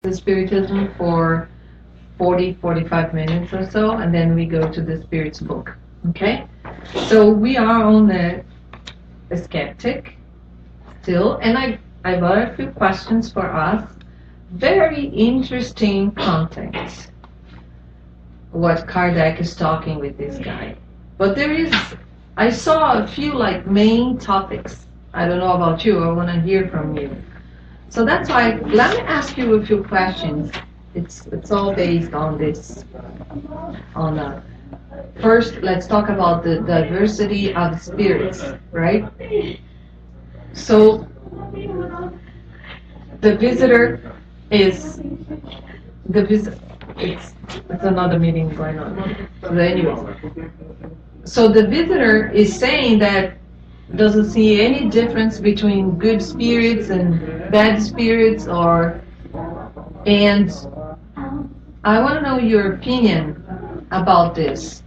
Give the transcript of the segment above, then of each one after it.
the Spiritism for 45 minutes or so, and then we go to the Spirit's book. Okay? So we are on the Skeptic still, and I brought a few questions for us. Very interesting content, what Kardec is talking with this guy. But I saw a few like main topics. I don't know about you, I want to hear from you. So that's why, let me ask you a few questions. It's all based on this. First, let's talk about the diversity of spirits, right? So the visitor is it's another meeting going on. But anyway, so the visitor is saying that doesn't see any difference between good spirits and bad spirits, and I want to know your opinion about this.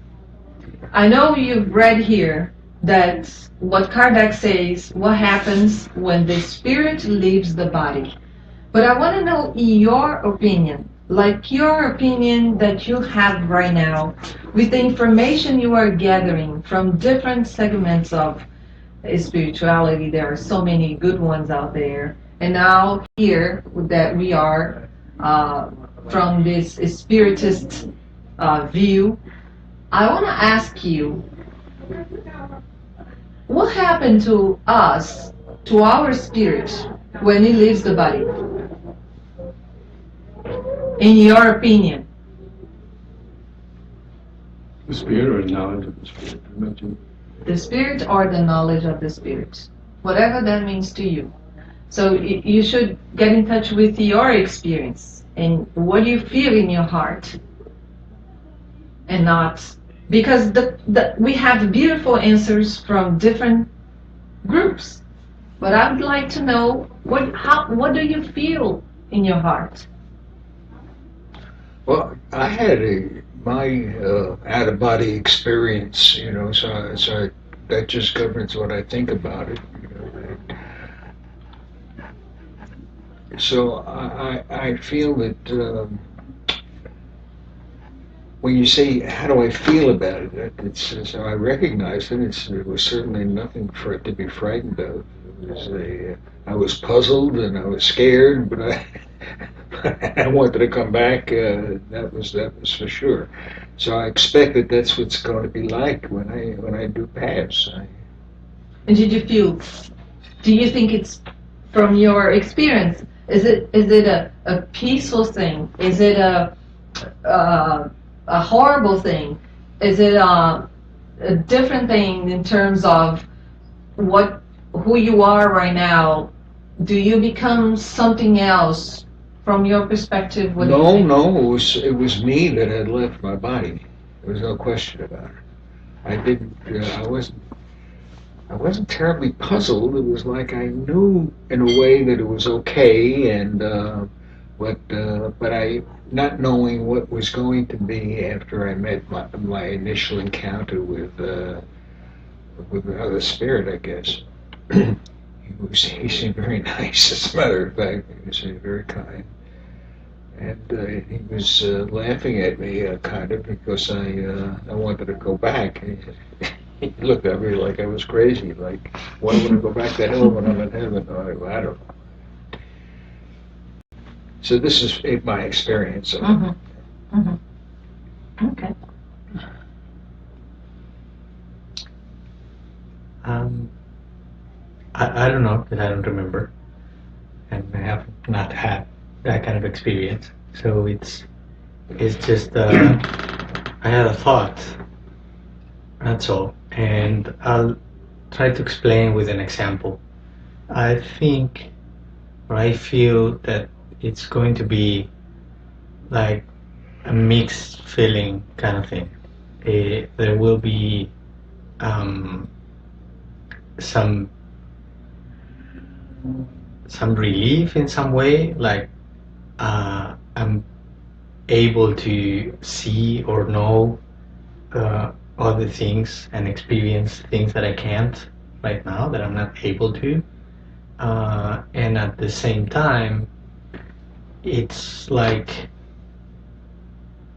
I know you've read here that what Kardec says, what happens when the spirit leaves the body. But I want to know your opinion, like your opinion that you have right now, with the information you are gathering from different segments of spirituality. There are so many good ones out there. And now here that we are from this Spiritist view, I want to ask you, what happened to us, to our spirit, when it leaves the body? In your opinion? The spirit or the knowledge of the spirit? The spirit or the knowledge of the spirit, whatever that means to you. So you should get in touch with your experience and what you feel in your heart, and not because we have beautiful answers from different groups, but I would like to know what do you feel in your heart? Well, I had my out-of-body experience, so that just governs what I think about it. So I feel that when you say, how do I feel about it, so I recognize it. It was certainly nothing for it to be frightened of. I was puzzled and I was scared, but I wanted to come back. That was for sure. So I expect that that's what's going to be like when I do pass. And did you feel? Do you think it's from your experience? Is it a peaceful thing? Is it a horrible thing? Is it a different thing in terms of who you are right now? Do you become something else from your perspective? No, it was me that had left my body. There was no question about it. I wasn't terribly puzzled. It was like I knew in a way that it was okay, and but I not knowing what was going to be after I met my initial encounter with another spirit, I guess. He seemed very nice, as a matter of fact. He was very kind. And he was laughing at me, kind of, because I wanted to go back. He looked at me like I was crazy, like, why would I go back to hell when I'm in heaven? I don't know. So this is my experience of it. Okay. I don't know, because I don't remember, and I have not had that kind of experience. So it's just I had a thought. That's all, and I'll try to explain with an example. I think, or I feel that it's going to be like a mixed feeling kind of thing. There will be some relief in some way, like I'm able to see or know other things and experience things that I can't right now, that I'm not able to, and at the same time it's like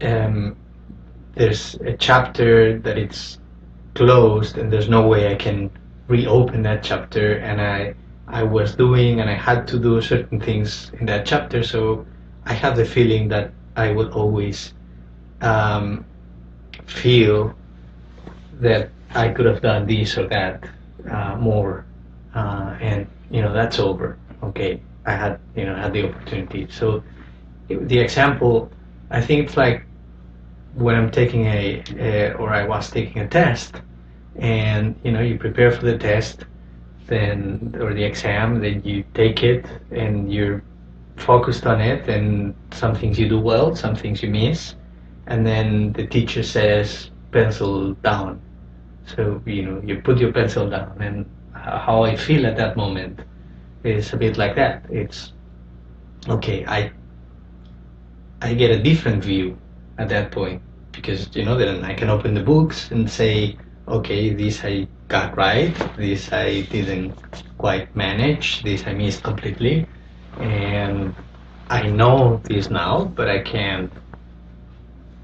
there's a chapter that it's closed and there's no way I can reopen that chapter, and I was doing and I had to do certain things in that chapter, so I have the feeling that I will always feel that I could have done this or that more, and that's over. Okay, I had the opportunity. So the example, I think it's like when I'm taking or I was taking a test, and you prepare for the test, then or the exam, then you take it and you're focused on it, and some things you do well, some things you miss, and then the teacher says pencil down. So you put your pencil down, and how I feel at that moment is a bit like that. It's okay, I get a different view at that point, because then I can open the books and say, okay, this I got right, this I didn't quite manage, this I missed completely, and I know this now, but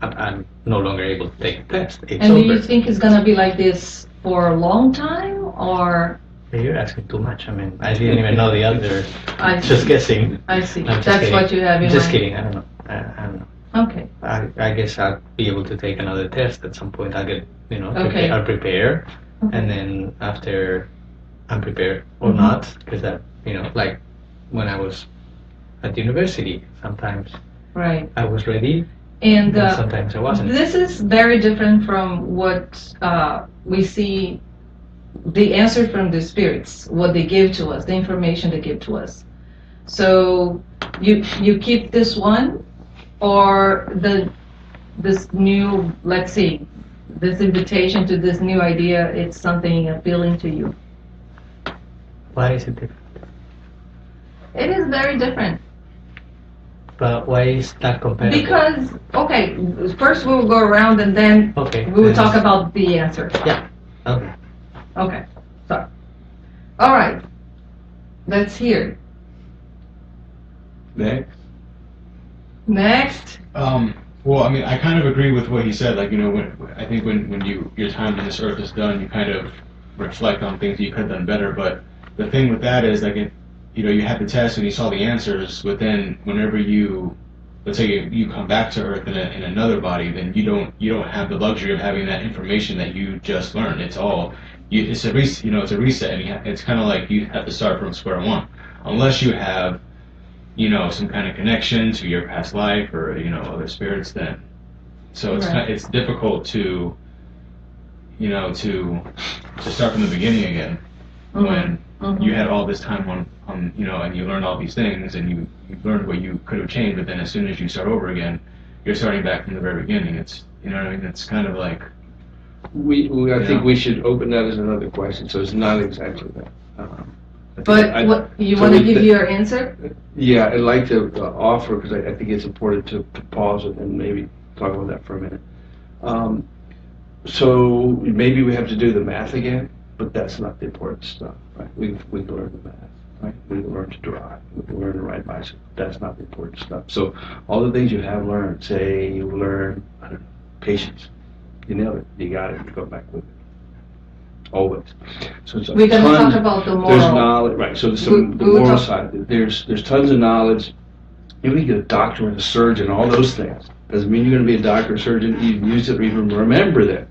I'm no longer able to take the test. It's And over. do you think it's gonna be like this for a long time, or? You're asking too much. I mean, I didn't even know the answer. I Just see. guessing. I see. I'm just That's kidding. what you have in Just mind. kidding. I don't know. I don't know. Okay. I guess I'll be able to take another test at some point. I'll get, Okay. I'll prepare, Okay. and then after I'm prepared or Mhm. not, because that, like when I was at university, sometimes Right. I was ready, And and sometimes I wasn't. this is very different from what we see, the answer from the spirits, what they give to us, the information they give to us. So you keep this one, or this new, let's see, this invitation to this new idea, it's something appealing to you. Why is it different? It is very different. But why is that compatible? Because, okay, first we will go around and then Okay. we will then- talk about the answer. Okay. Okay, so, all right, let's hear. Next. Next, Well, I mean, I kind of agree with what he said. Like, I think when your time on this earth is done, you kind of reflect on things that you could have done better. But the thing with that is, like, you had the test and you saw the answers, but then whenever let's say you come back to Earth in another body, then you don't have the luxury of having that information that you just learned. It's all it's a reset, and it's kind of like you have to start from square one, unless you have some kind of connection to your past life or other spirits. Then so it's Right. it's difficult to to start from the beginning again when you had all this time on and you learned all these things and you learned what you could have changed, but then as soon as you start over again, you're starting back from the very beginning. It's what I mean. It's kind of like I think we should open that as another question, so it's not exactly that. I think but what, you so want to we- give your answer? Yeah, I'd like to offer, because I think it's important to pause it and maybe talk about that for a minute. So maybe we have to do the math again, but that's not the important stuff, right? We've learned the math, right? We've learned to drive, we've learned to ride bicycle. That's not the important stuff. So all the things you have learned, say you learn, I don't know, patience. You nailed it. You got it. You go back with it. Always. So it's We're going to talk about the There's moral. knowledge, right? So there's We- the we will moral talk- side. There's tons of knowledge. You can get a doctor and a surgeon, all those things. Doesn't mean you're going to be a doctor or surgeon, even use it or even remember that.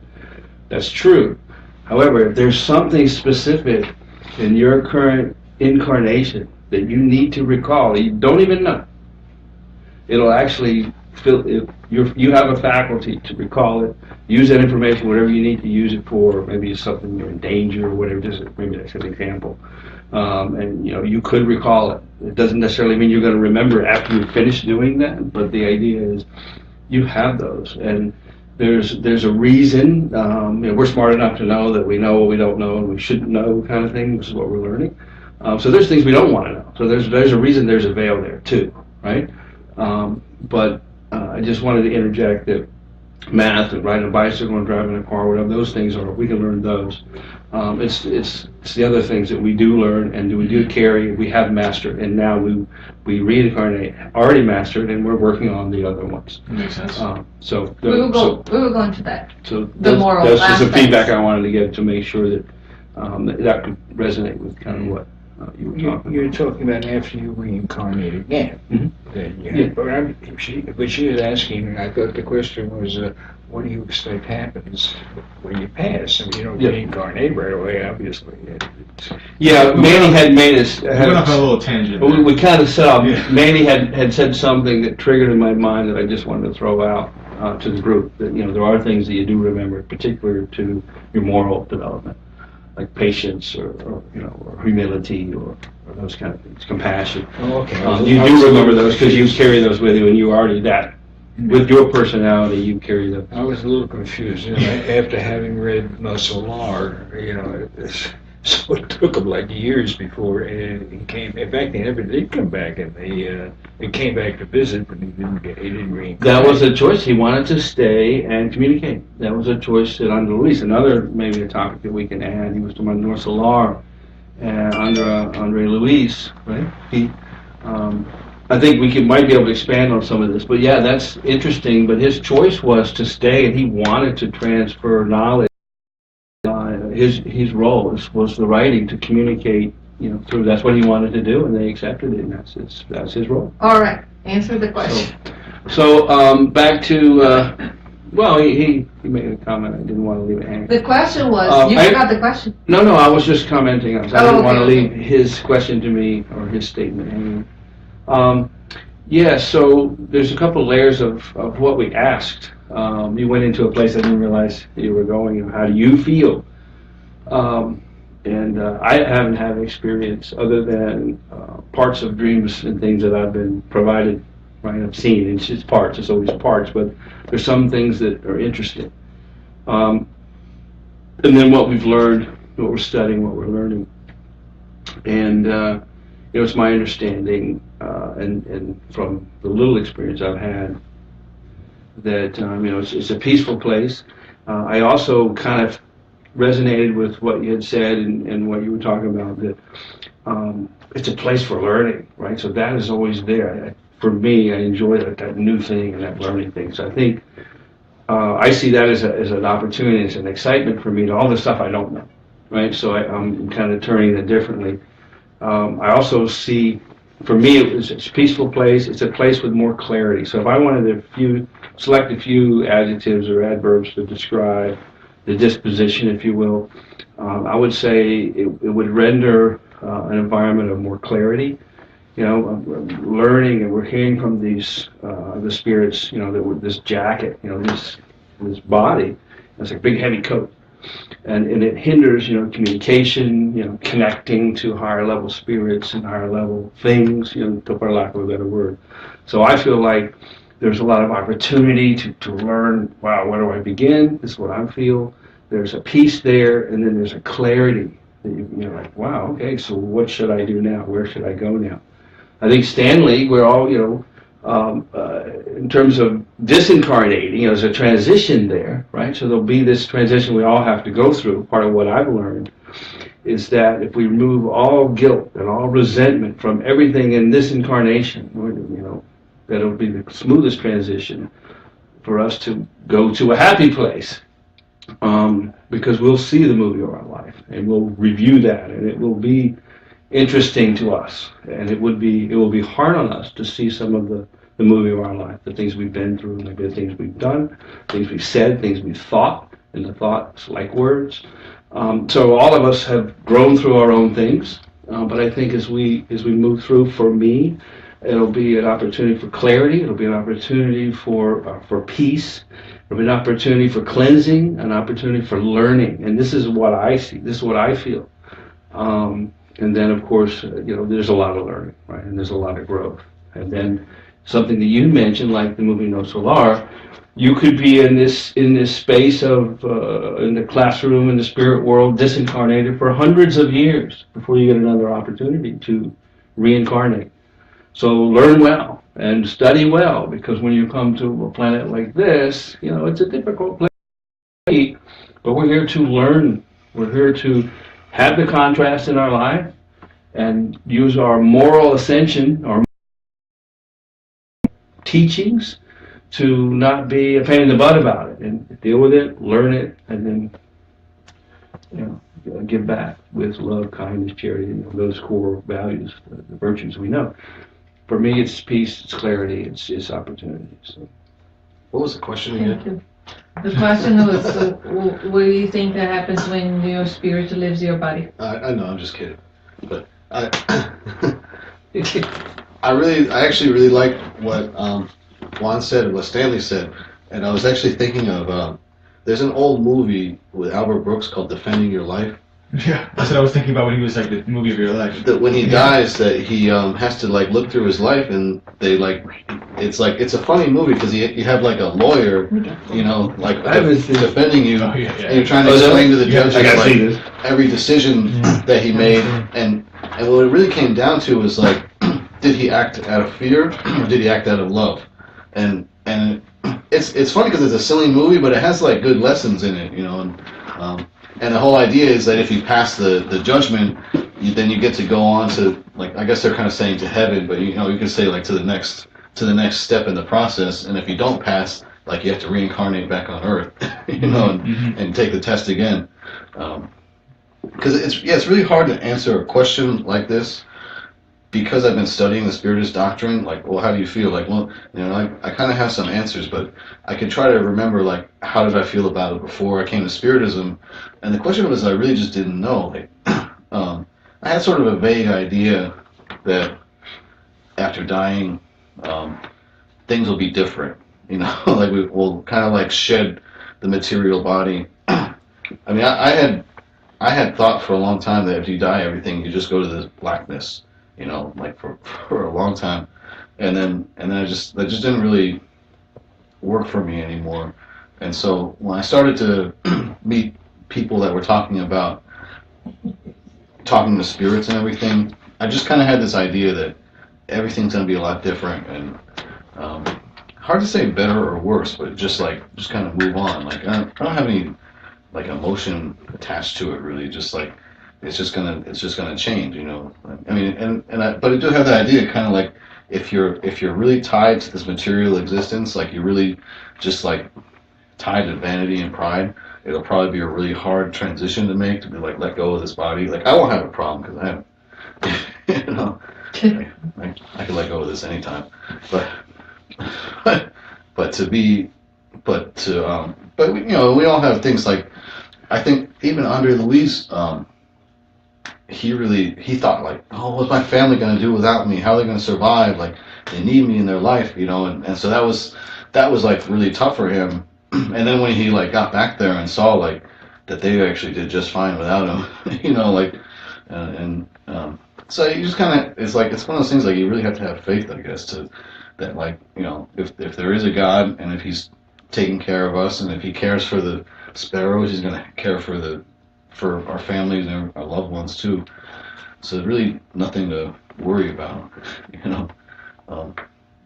That's true. However, if there's something specific in your current incarnation that you need to recall, you don't even know, it'll actually feel you have a faculty to recall it, use that information, whatever you need to use it for. Maybe it's something you're in danger or whatever. Maybe that's an example. And you could recall it. It doesn't necessarily mean you're going to remember after you finish doing that, but the idea is you have those, and there's a reason. We're smart enough to know that we know what we don't know and we shouldn't know, kind of thing. This is what we're learning. So there's things we don't want to know. So there's a reason there's a veil there too, right? But I just wanted to interject that math and riding a bicycle and driving a car, whatever those things are, we can learn those. It's the other things that we do learn and we do carry, we have mastered, and now we reincarnate, already mastered, and we're working on the other ones. Makes sense. We will go into that. So The moral that's just the aspects. feedback I wanted to give to make sure that that could resonate with kind of what you were talking You're about. talking about after you reincarnate again. Mhm. Then you Yeah. but she was asking, and I thought the question was, what do you expect happens when you pass? I mean, you don't Yeah. reincarnate right away, obviously. Yeah, Manny had made us. We went off on a little tangent. We kind of set up. Yeah. Manny had said something that triggered in my mind that I just wanted to throw out to the group. That there are things that you do remember, particular to your moral development, like patience or humility or those kind of things, compassion. Oh, okay. You do remember those because you carry those with you, and you already that. With your personality, you carry them. I was a little confused after having read No Solar, so it took them like years before it came. In fact, they never did come back, and they came back to visit, but he didn't reincarnate. That was a choice. He wanted to stay and communicate. That was a choice that under Luis. Another maybe a topic that we can add. He was talking about North Solar and Andre Luis, right? I think we might be able to expand on some of this, but yeah, that's interesting. But his choice was to stay, and he wanted to transfer knowledge. His role was the writing to communicate, through. That's what he wanted to do, and they accepted it, and that's his role. All right, answer the question. So back to well, he made a comment. I didn't want to leave it hanging. The question was, you forgot the question. No, I was just commenting on it. I didn't want to okay. leave his question to me or his statement hanging. Yeah, so there's a couple layers of what we asked. You went into a place I didn't realize you were going. How do you feel? And I haven't had experience other than parts of dreams and things that I've been provided, right? I've seen. It's just parts. It's always parts, but there's some things that are interesting. And then what we've learned, what we're studying, what we're learning, and it's my understanding, and from the little experience I've had, that it's a peaceful place. I also kind of resonated with what you had said and what you were talking about, that it's a place for learning, right? So that is always there. For me, I enjoy that new thing and that learning thing. So I think I see that as an opportunity, as an excitement for me to all the stuff I don't know, right? So I'm kind of turning it differently. I also see, for me, it's a peaceful place. It's a place with more clarity. So if I wanted to select a few adjectives or adverbs to describe the disposition, if you will, I would say it would render an environment of more clarity. Learning, and we're hearing from these the spirits. That this jacket, this body, it's a big heavy coat. And it hinders, communication, connecting to higher level spirits and higher level things, for lack of a better word. So I feel like there's a lot of opportunity to learn, wow, where do I begin? This is what I feel. There's a peace there, and then there's a clarity that you're like, wow, okay, so what should I do now? Where should I go now? I think Stanley, we're all, in terms of disincarnating, there's a transition there, right? So there'll be this transition we all have to go through. Part of what I've learned is that if we remove all guilt and all resentment from everything in this incarnation, that'll be the smoothest transition for us to go to a happy place. Because we'll see the movie of our life, and we'll review that, and it will be interesting to us, and it will be hard on us to see some of the movie of our life, the things we've been through, maybe the things we've done, things we've said, things we've thought, and the thoughts like words. So all of us have grown through our own things, but I think as we move through, for me, it'll be an opportunity for clarity. It'll be an opportunity for peace. It'll be an opportunity for cleansing, an opportunity for learning. And this is what I see. This is what I feel. And then, of course, there's a lot of learning, right? And there's a lot of growth. And then something that you mentioned, like the movie No Solar, you could be in this space of in the classroom, in the spirit world, disincarnated for hundreds of years before you get another opportunity to reincarnate. So learn well, and study well, because when you come to a planet like this, it's a difficult place to be, but we're here to learn. We're here to have the contrast in our life and use our moral ascension, our teachings, to not be a pain in the butt about it and deal with it, learn it, and then give back with love, kindness, charity, those core values, the virtues we know. For me, it's peace, it's clarity, it's opportunity. So. What was the question again? Thank you. The question was, what do you think that happens when your spirit leaves your body? I know, I'm just kidding. But I actually really like what Juan said and what Stanley said. And I was actually thinking of, there's an old movie with Albert Brooks called Defending Your Life. Yeah, that's what I was thinking about when he was like the movie of your life. That when he dies, that he has to like look through his life, and they it's a funny movie because you have like a lawyer, defending you, and you're trying to explain to the judge every decision that he made, and what it really came down to was like, did he act out of fear or did he act out of love? And it's funny because it's a silly movie, but it has like good lessons in it, and the whole idea is that if you pass the judgment, then you get to go on to, like, I guess they're kind of saying to heaven, but you can say like to the next step in the process. And if you don't pass, like, you have to reincarnate back on Earth, and take the test again. Because it's really hard to answer a question like this. Because I've been studying the Spiritist doctrine, like, well, how do you feel? Like, well, I kind of have some answers, but I can try to remember, like, how did I feel about it before I came to Spiritism? And the question was, I really just didn't know. Like, I had sort of a vague idea that after dying, things will be different. Like we'll kind of like shed the material body. I mean, I had thought for a long time that if you die, you just go to this blackness. Like for a long time, and then that just didn't really work for me anymore. And so when I started to meet people that were talking to spirits and everything, I just kind of had this idea that everything's going to be a lot different, and hard to say better or worse, but just kind of move on. Like I don't have any like emotion attached to it really. Just like it's just gonna change, I mean, but I do have the idea, kind of like if you're really tied to this material existence, like you're really just like tied to vanity and pride, it'll probably be a really hard transition to make, to be like let go of this body. Like I won't have a problem because I have, I can let go of this anytime, but we all have things like, I think even Andre Luis, he thought like, oh, what's my family going to do without me? How are they going to survive? Like they need me in their life, and so that was like really tough for him. And then when he like got back there and saw like that they actually did just fine without him, so you just kind of, it's one of those things like you really have to have faith, I guess, that like, if there is a God and if he's taking care of us and if he cares for the sparrows, he's going to care for our families and our loved ones too. So there's really nothing to worry about,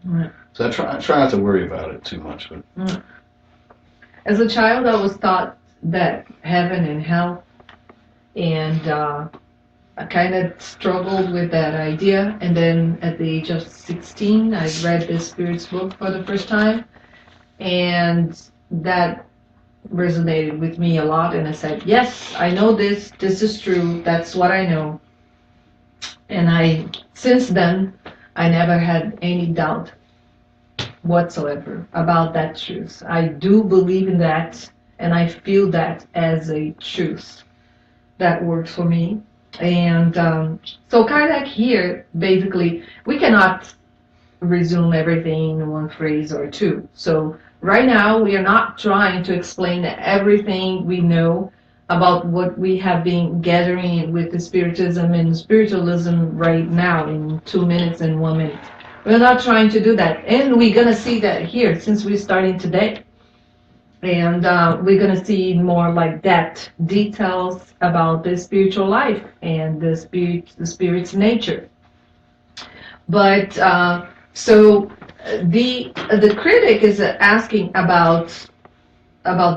Right. So I try not to worry about it too much. But Right. As a child, I was taught that heaven and hell, and I kind of struggled with that idea. And then at the age of 16, I read the Spirit's book for the first time, and that resonated with me a lot. And I said, yes, I know this is true, that's what I know. And since then, I never had any doubt whatsoever about that truth. I do believe in that, and I feel that as a truth that works for me. And so Kardec here, basically, we cannot resume everything in one phrase or two. So right now, we are not trying to explain everything we know about what we have been gathering with the Spiritism and Spiritualism right now in 2 minutes and 1 minute. We're not trying to do that. And we're going to see that here since we're starting today. And we're going to see more like that, details about the spiritual life and the spirit's nature. But So the critic is asking about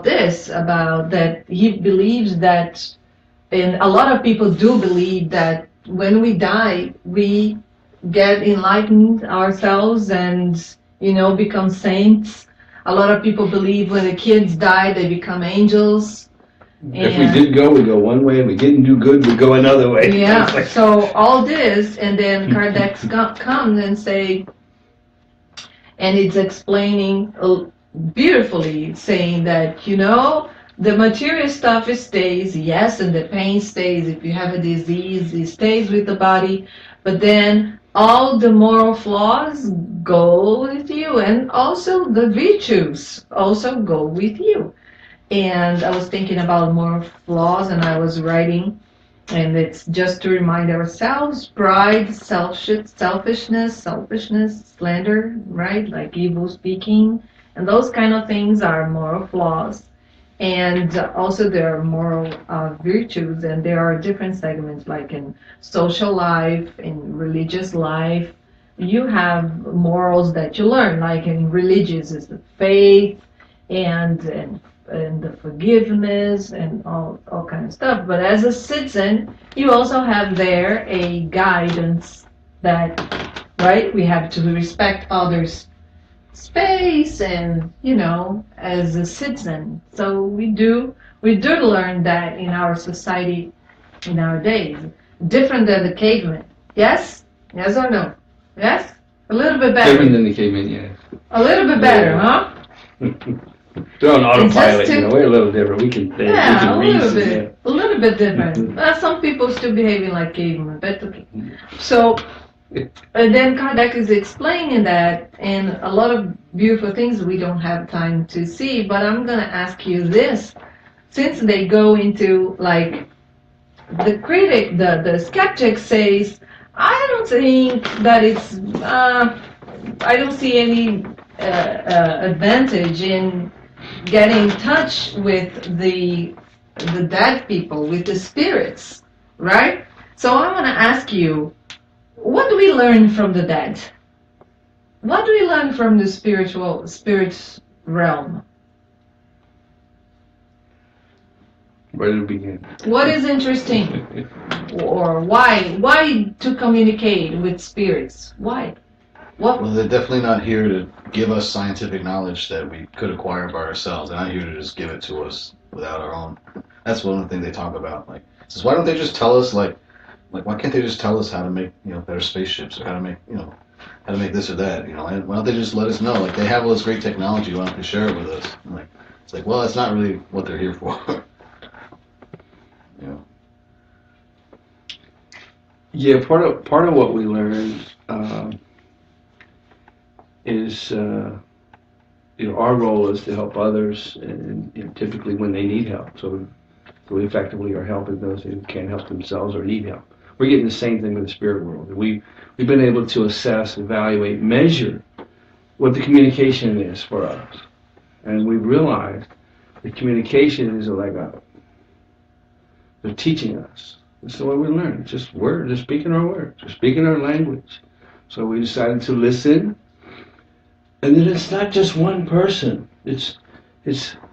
this, about that he believes that, and a lot of people do believe that when we die, we get enlightened ourselves and, become saints. A lot of people believe when the kids die, they become angels. If we did go, we go one way. If we didn't do good, we go another way. Yeah, so all this, and then Kardec comes and say, and it's explaining beautifully, saying that, the material stuff, it stays, yes, and the pain stays. If you have a disease, it stays with the body. But then all the moral flaws go with you, and also the virtues also go with you. And I was thinking about moral flaws, and I was writing, and it's just to remind ourselves: pride, selfishness, slander, right? Like evil speaking, and those kind of things are moral flaws. And also there are moral virtues, and there are different segments, like in social life, in religious life. You have morals that you learn, like in religious is the faith and the forgiveness and all kind of stuff. But as a citizen, you also have there a guidance that, right, we have to respect others' space and, as a citizen. So we do learn that in our society, in our days. Different than the caveman. Yes? Yes or no? Yes? A little bit better. Different than the caveman, yes. A little bit better, huh? They're on autopilot, we're a little different. We can think, we can reason. A little bit different. Some people still behaving like cavemen, but okay. So, and then Kardec is explaining that, and a lot of beautiful things we don't have time to see, but I'm going to ask you this. Since they go into, like, the critic, the skeptic says, I don't think that it's, I don't see any advantage in getting in touch with the dead people, with the spirits, right? So I want to ask you, what do we learn from the dead? What do we learn from the spirit realm? Where do we begin? What is interesting? Or why to communicate with spirits? Why? What? Well, they're definitely not here to give us scientific knowledge that we could acquire by ourselves. They're not here to just give it to us without our own. That's one of the things they talk about. Like, says, why don't they just tell us, like, why can't they just tell us how to make, better spaceships, or how to make, how to make this or that, and why don't they just let us know? Like, they have all this great technology, why don't they share it with us? And it's like, well, that's not really what they're here for. Yeah, part of what we learn is, our role is to help others, and typically when they need help. So we effectively are helping those who can't help themselves or need help. We're getting the same thing with the spirit world. We've been able to assess, evaluate, measure what the communication is for us. And we've realized the communication is like they're teaching us. That's the way we learn. Just words, just speaking our words, just speaking our language. So we decided to listen. And then it's not just one person. It's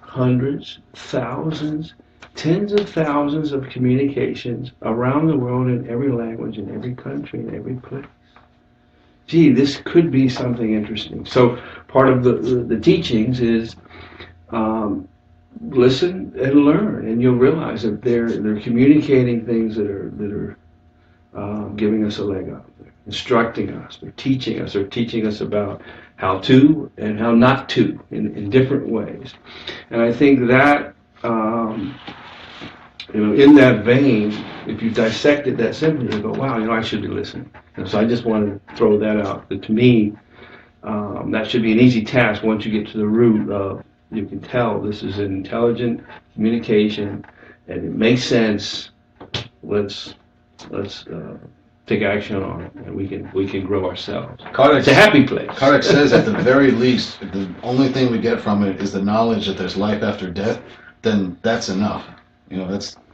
hundreds, thousands, tens of thousands of communications around the world in every language, in every country, in every place. Gee, this could be something interesting. So part of the teachings is listen and learn, and you'll realize that they're communicating things that are giving us a leg up. They're instructing us. They're teaching us about how to and how not to in different ways. And I think that in that vein, if you dissected that simply, you go, wow, I should be listening. And so I just wanted to throw that out. That to me, that should be an easy task once you get to the root of, you can tell this is an intelligent communication and it makes sense. Let's take action on it, and we can grow ourselves. It's a happy place. Kardec says at the very least, if the only thing we get from it is the knowledge that there's life after death, then that's enough.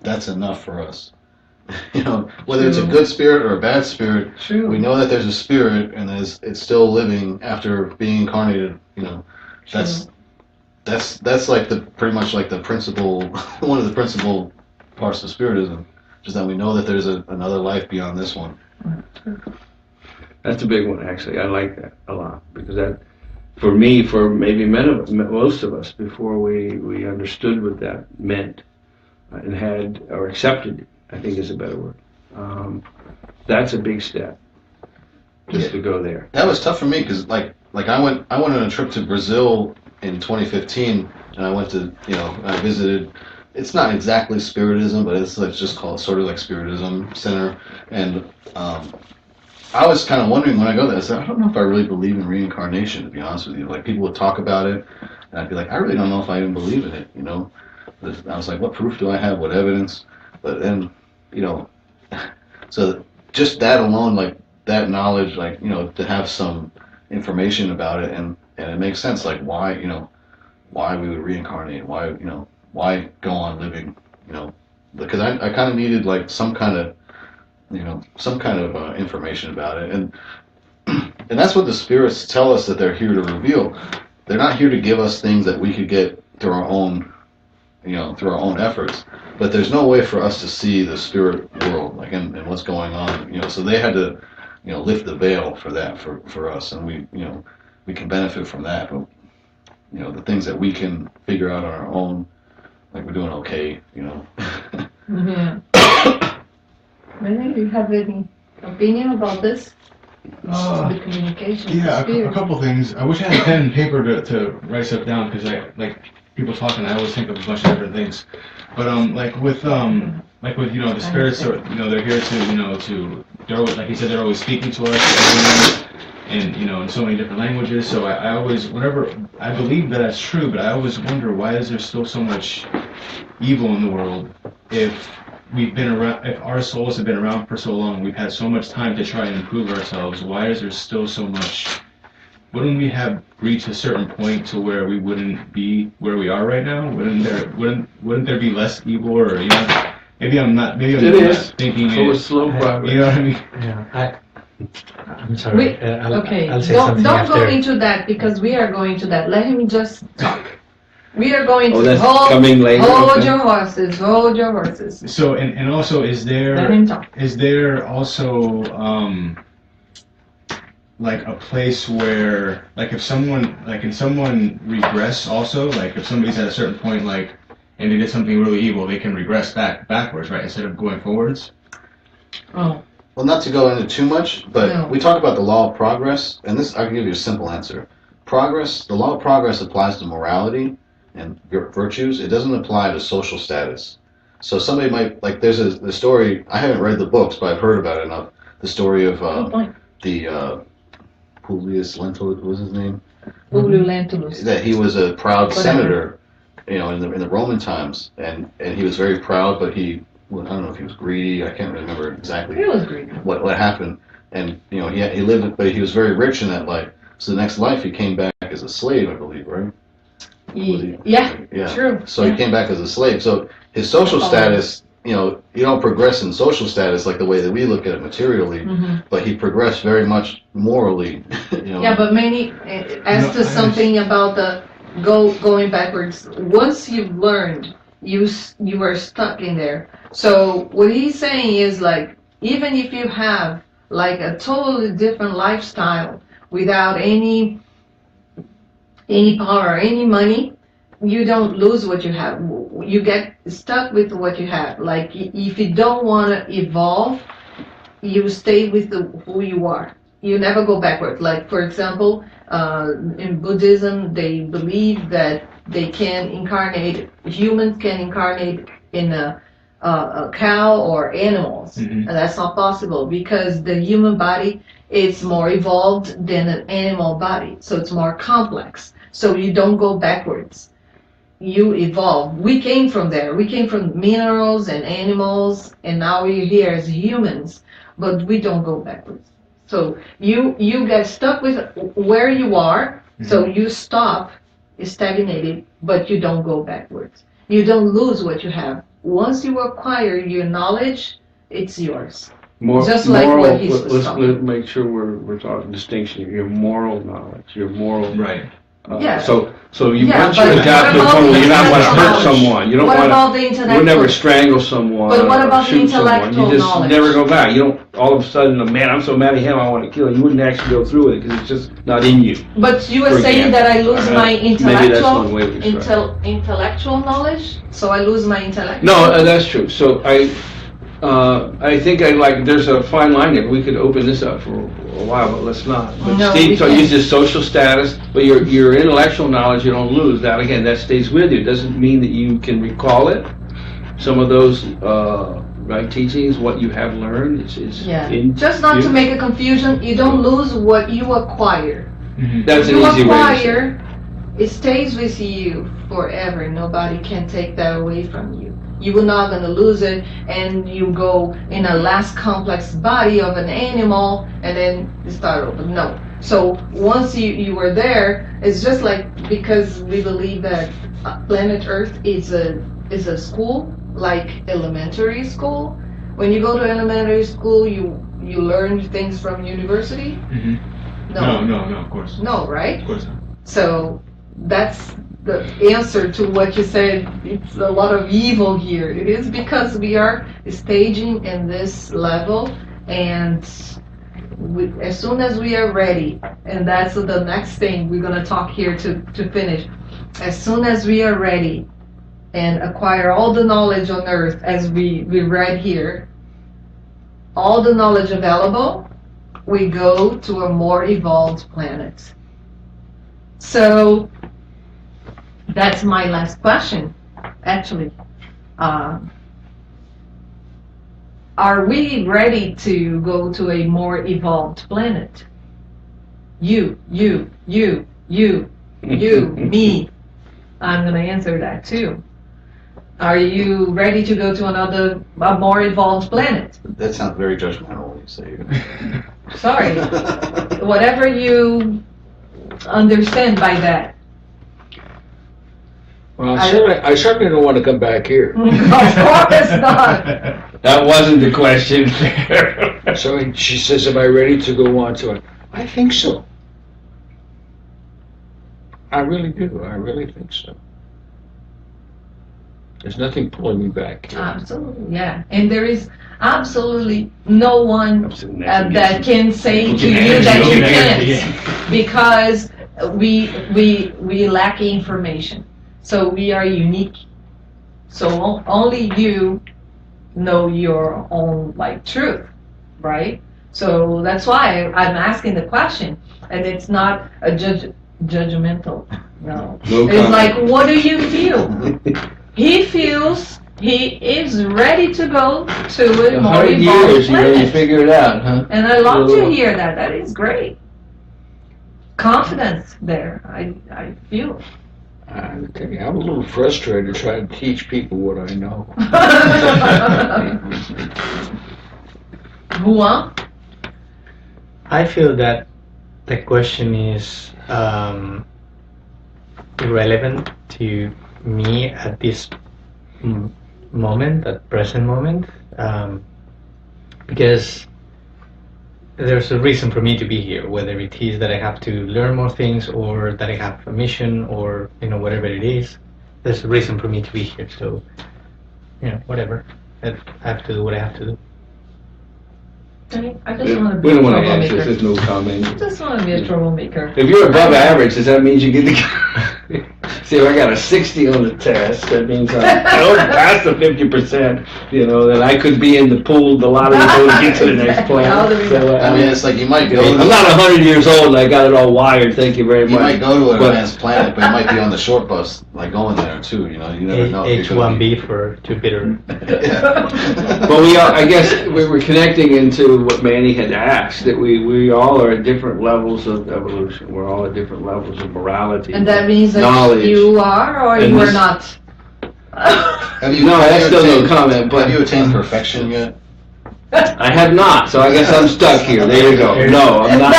That's enough for us. You know, whether it's a good spirit or a bad spirit, True. we know that there's a spirit and it's still living after being incarnated. You know, that's like pretty much like the principal, one of the principal parts of Spiritism, is that we know that there's another life beyond this one. That's a big one, actually. I like that a lot, because that, for me, for maybe most of us, before we understood what that meant and had, or accepted, I think is a better word. That's a big step, just to go there. That was tough for me, because like I went on a trip to Brazil in 2015, and I went to, you know, I visited, it's not exactly Spiritism, but let's just call it sort of like Spiritism Center, and I was kind of wondering when I go there, I said, I don't know if I really believe in reincarnation, to be honest with you. Like, people would talk about it, and I'd be like, I really don't know if I even believe in it, you know. But I was like, what proof do I have, what evidence? But then, you know, so just that alone, like, that knowledge, like, you know, to have some information about it, and it makes sense, like, why, you know, why we would reincarnate, why, you know, why go on living, you know, because I kind of needed, like, some kind of, you know, some kind of information about it, and that's what the spirits tell us that they're here to reveal. They're not here to give us things that we could get through our own, you know, through our own efforts. But there's no way for us to see the spirit world, like, and what's going on, you know. So they had to, you know, lift the veil for that for us, and we, you know, we can benefit from that. But, you know, the things that we can figure out on our own, like, we're doing okay, you know. Mm-hmm. Renee, do you have any opinion about this? The communication. Yeah, a couple things. I wish I had a pen and paper to write stuff down, because like people talking, I always think of a bunch of different things. But like with you know, the spirits, are, you know, they're here to, you know, they're always, like you said, they're always speaking to us, and, you know, in so many different languages. So I always, whenever, I believe that that's true, but I always wonder, why is there still so much evil in the world if we've been around, if our souls have been around for so long, we've had so much time to try and improve ourselves, why is there still so much? Wouldn't we have reached a certain point to where we wouldn't be where we are right now? Wouldn't there be less evil, or, you know, maybe I'm not thinking so slow progress. You know what I mean? Yeah, I'm sorry. Okay, I'll say don't after. go into that, because we are going to that. Let him just talk. We are going to that's hold coming later. Hold your horses. Hold your horses. So and also, is there also like a place where, like, if someone, like, can someone regress also? Like, if somebody's at a certain point, like, and they did something really evil, they can regress backwards, right, instead of going forwards? Oh. Well, not to go into too much, but we talk about the law of progress, and this, I can give you a simple answer. The law of progress applies to morality and virtues. It doesn't apply to social status. So somebody might, like, there's a story, I haven't read the books, but I've heard about it enough, the story of the Publius Lentulus, what was his name? Publius Lentulus. That he was a proud senator, you know, in the Roman times, and he was very proud, but he, well, I don't know if he was greedy, I can't remember exactly He was greedy. what happened, and, you know, he lived, but he was very rich in that life. So the next life he came back as a slave, I believe, right? Yeah, true. So he came back as a slave. So his social status, you know, you don't progress in social status like the way that we look at it materially, but he progressed very much morally. You know. Yeah, but many, as to something about the going backwards, once you've learned, you are stuck in there. So what he's saying is, like, even if you have, like, a totally different lifestyle without any power, any money, you don't lose what you have. You get stuck with what you have. Like, if you don't want to evolve, you stay with who you are. You never go backward. Like, for example, in Buddhism, they believe that humans can incarnate in a cow or animals. And that's not possible, because the human body is more evolved than an animal body. So it's more complex. So you don't go backwards. You evolve. We came from there. We came from minerals and animals, and now we're here as humans, but we don't go backwards. So you get stuck with where you are, so you stop, you stagnated, but you don't go backwards. You don't lose what you have. Once you acquire your knowledge, it's yours. More, Just like moral, what he was let's talking. make sure we're talking distinction. Your moral knowledge, your moral. Right. Yeah. So you Yeah, once you but adapt to the what about point where the you don't want to hurt intellectual someone. You don't What want about the to. intellectual? You would never strangle someone. But what or about the shoot someone. intellectual You just knowledge? never go back. You don't all of a sudden, man, I'm so mad at him, I want to kill him. You wouldn't actually go through with it because it's just not in you. But you were For saying example. that I lose my Maybe that's one way to describe it. intellectual knowledge, so I lose my intellectual. No, that's true. So I think there's a fine line there. We could open this up for a while, but let's not. But No, Steve we can't. uses social status, but your intellectual knowledge, you don't lose that. Again, that stays with you. It doesn't mean that you can recall it. Some of those right teachings, what you have learned, is Yeah. in Just not you. to make a confusion, you don't lose what you acquire. Mm-hmm. That's an You easy way to say it. acquire, it stays with you forever. Nobody can take that away from you. You were not going to lose it, and you go in a less complex body of an animal, and then you start over. No. So once you were there, it's just like, because we believe that planet Earth is a school, like elementary school. When you go to elementary school, you learn things from university. Mm-hmm. No, of course. No, right? Of course not. So that's the answer to what you said. It's a lot of evil here. It is because we are staging in this level, and as soon as we are ready, and that's the next thing we're going to talk here to finish. As soon as we are ready and acquire all the knowledge on earth, as we read here, all the knowledge available, we go to a more evolved planet. So that's my last question, actually. Are we ready to go to a more evolved planet? You, me. I'm going to answer that too. Are you ready to go to a more evolved planet? That sounds very judgmental when you say it. Sorry. Whatever you understand by that. Well, I certainly don't want to come back here. Of course not. That wasn't the question. So she says, am I ready to go on to it? I think so. I really do. I really think so. There's nothing pulling me back here. Absolutely, yeah. And there is absolutely no one that can say to you that you can't, because we lack information. So we are unique. So only you know your own truth, right? So that's why I'm asking the question, and it's not a judgmental. No. It's like, what do you feel? He feels he is ready to go to a more evolved planet. You figure it out, huh? And I love to hear that. That is great. Confidence there. I feel it. Okay, I'm a little frustrated trying to teach people what I know. Juan? I feel that the question is irrelevant to me at this moment, at present moment, because there's a reason for me to be here, whether it is that I have to learn more things or that I have a mission or whatever it is. There's a reason for me to be here, so whatever. I have to do what I have to do. I just want to be We a don't want to answer. troublemaker. There's no comment. I just want to be a troublemaker. If you're above average, does that mean you get the? See, if I got a 60 on the test, that means I don't pass the 50%. Then I could be in the pool, the lottery pool, to get to the next planet. So, I mean, it's like you might go. I'm not 100 years old and I got it all wired. Thank you very much. You might go to an advanced planet, but you might be on the short bus, going there too. You never know. H1B for Jupiter. Yeah. But I guess we were connecting into what Manny had asked, that we all are at different levels of evolution. We're all at different levels of morality. And that means that knowledge. you are or And you are this- not. That's still no comment. But Have you attained perfection yet? I have not, so I guess I'm stuck here. There you go. No, I'm not.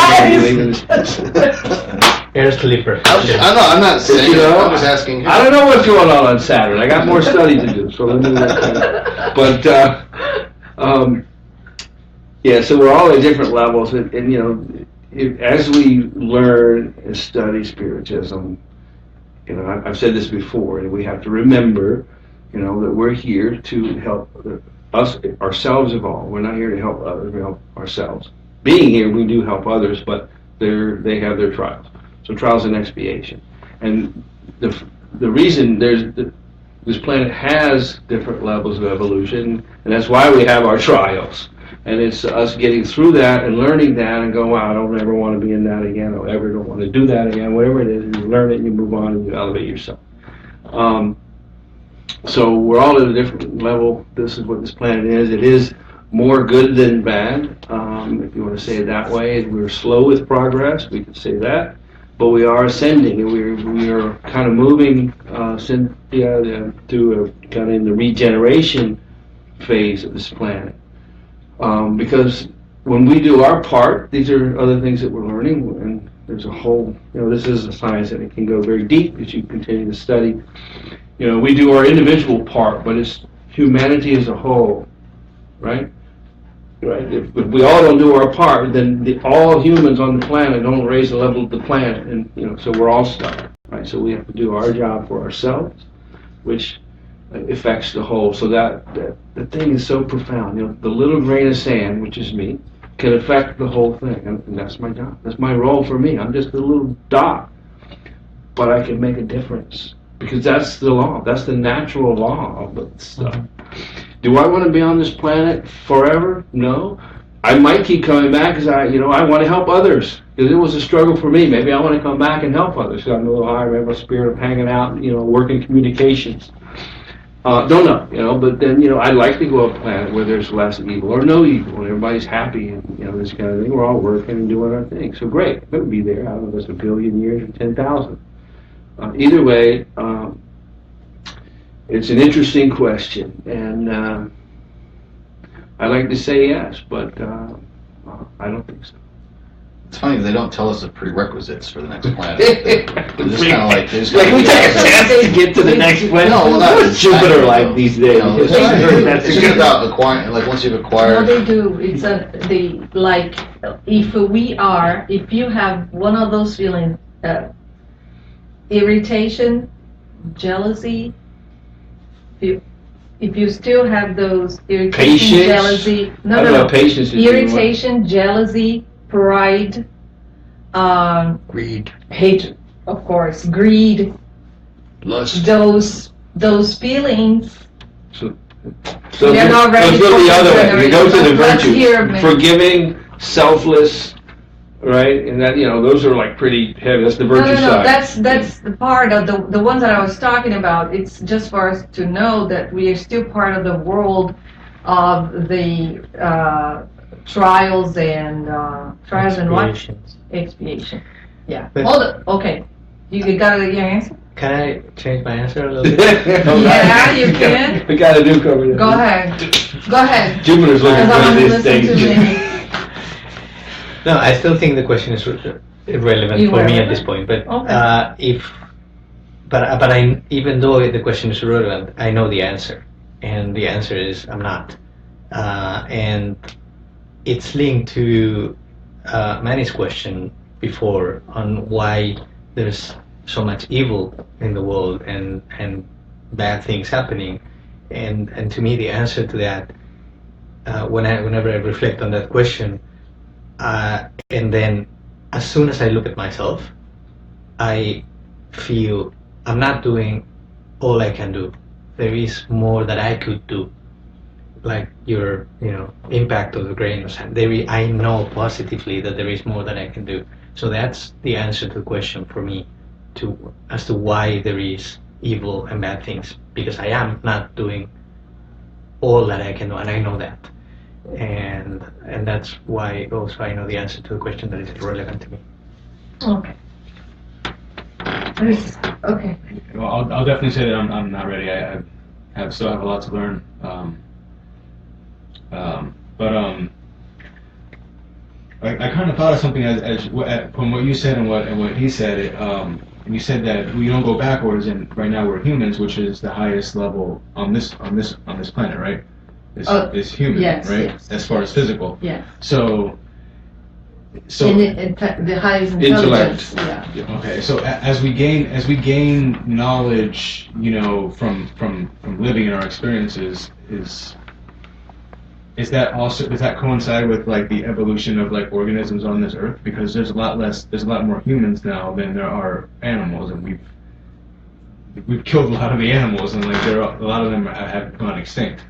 Earthly perfection. I'm not saying. You know, I'm just asking. You. I don't know what's going on Saturn. I got more study to do, so let me. But Yeah, so we're all at different levels, and you know, as we learn and study Spiritism, you know, I've said this before, and we have to remember, you know, that we're here to help ourselves evolve. We're not here to help others, we help ourselves. Being here, we do help others, but they have their trials. So trials and expiation. And the reason this planet has different levels of evolution, and that's why we have our trials. And it's us getting through that and learning that and go, wow, I don't ever want to be in that again, or ever don't want to do that again, whatever it is, you learn it, you move on, and you elevate yourself. So we're all at a different level. This is what this planet is. It is more good than bad, if you want to say it that way. We're slow with progress, we could say that, but we are ascending, and we are kind of moving to kind of in the regeneration phase of this planet. Because when we do our part, these are other things that we're learning, and there's a whole, you know, this is a science and it can go very deep as you continue to study. You know, we do our individual part, but it's humanity as a whole, right? Right. If we all don't do our part, then all humans on the planet don't raise the level of the planet, and you know, so we're all stuck, right? So we have to do our job for ourselves, which affects the whole. So that the thing is so profound. You know, the little grain of sand, which is me, can affect the whole thing, and that's my job. That's my role for me. I'm just a little dot, but I can make a difference because that's the law. That's the natural law of the stuff. Do I want to be on this planet forever? No. I might keep coming back because I want to help others. Because it was a struggle for me. Maybe I want to come back and help others. I'm a little higher. I have a spirit of hanging out, you know, working communications. Don't know, you know, but then, you know, I'd like to go to a planet where there's less evil or no evil and everybody's happy and, you know, this kind of thing. We're all working and doing our thing. So great. It would be there. I don't know if it's a billion years or 10,000. Either way, it's an interesting question, and I'd like to say yes, but I don't think so. It's funny, they don't tell us the prerequisites for the next planet. They're just kind of like... Like we take a test to get to the next planet. No, well, not Jupiter like these days. You know, it's just about acquiring, like once you've acquired... No, they do. It's like, if you have one of those feelings, irritation, jealousy, if you still have those irritation, patience, jealousy, patience, irritation, jealousy, pride, Greed. hatred, of course, greed, Lust. Those feelings. So They're not ready go the for other way. You go to the Let's virtues. hear me. Forgiving, selfless, right? And that, you know, those are like pretty heavy. That's the virtue side. That's the part of the ones that I was talking about. It's just for us to know that we are still part of the world of the trials and what? Expiation. Yeah. But- Hold it. Okay. You got your answer? Can I change my answer a little bit? Yeah, you can. We got a newcomer there. Go ahead. Go ahead. Jupiter's looking Because I'm for gonna these listen to things. me. No, I still think the question is irrelevant for me at this point. But Okay. but I, even though the question is irrelevant, I know the answer, and the answer is I'm not, and it's linked to Manny's question before on why there's so much evil in the world and bad things happening, and to me the answer to that, whenever I reflect on that question. And then, as soon as I look at myself, I feel I'm not doing all I can do. There is more that I could do. Like your, impact of the grain of sand. I know positively that there is more that I can do. So that's the answer to the question for me, as to why there is evil and bad things. Because I am not doing all that I can do, and I know that. And that's why also I know the answer to the question that is relevant to me. Okay. Okay. Well, I'll definitely say that I'm not ready. I still have a lot to learn. I kind of thought of something as from what you said and what he said. And you said that we don't go backwards, and right now we're humans, which is the highest level on this planet, right? is human, yes, right? yes. As far as physical. Yes. So And the highest intelligence. Yeah. okay. So as we gain knowledge, from living in our experiences, does that coincide with like the evolution of like organisms on this earth? Because there's a lot more humans now than there are animals, and we've killed a lot of the animals, and like a lot of them have gone extinct.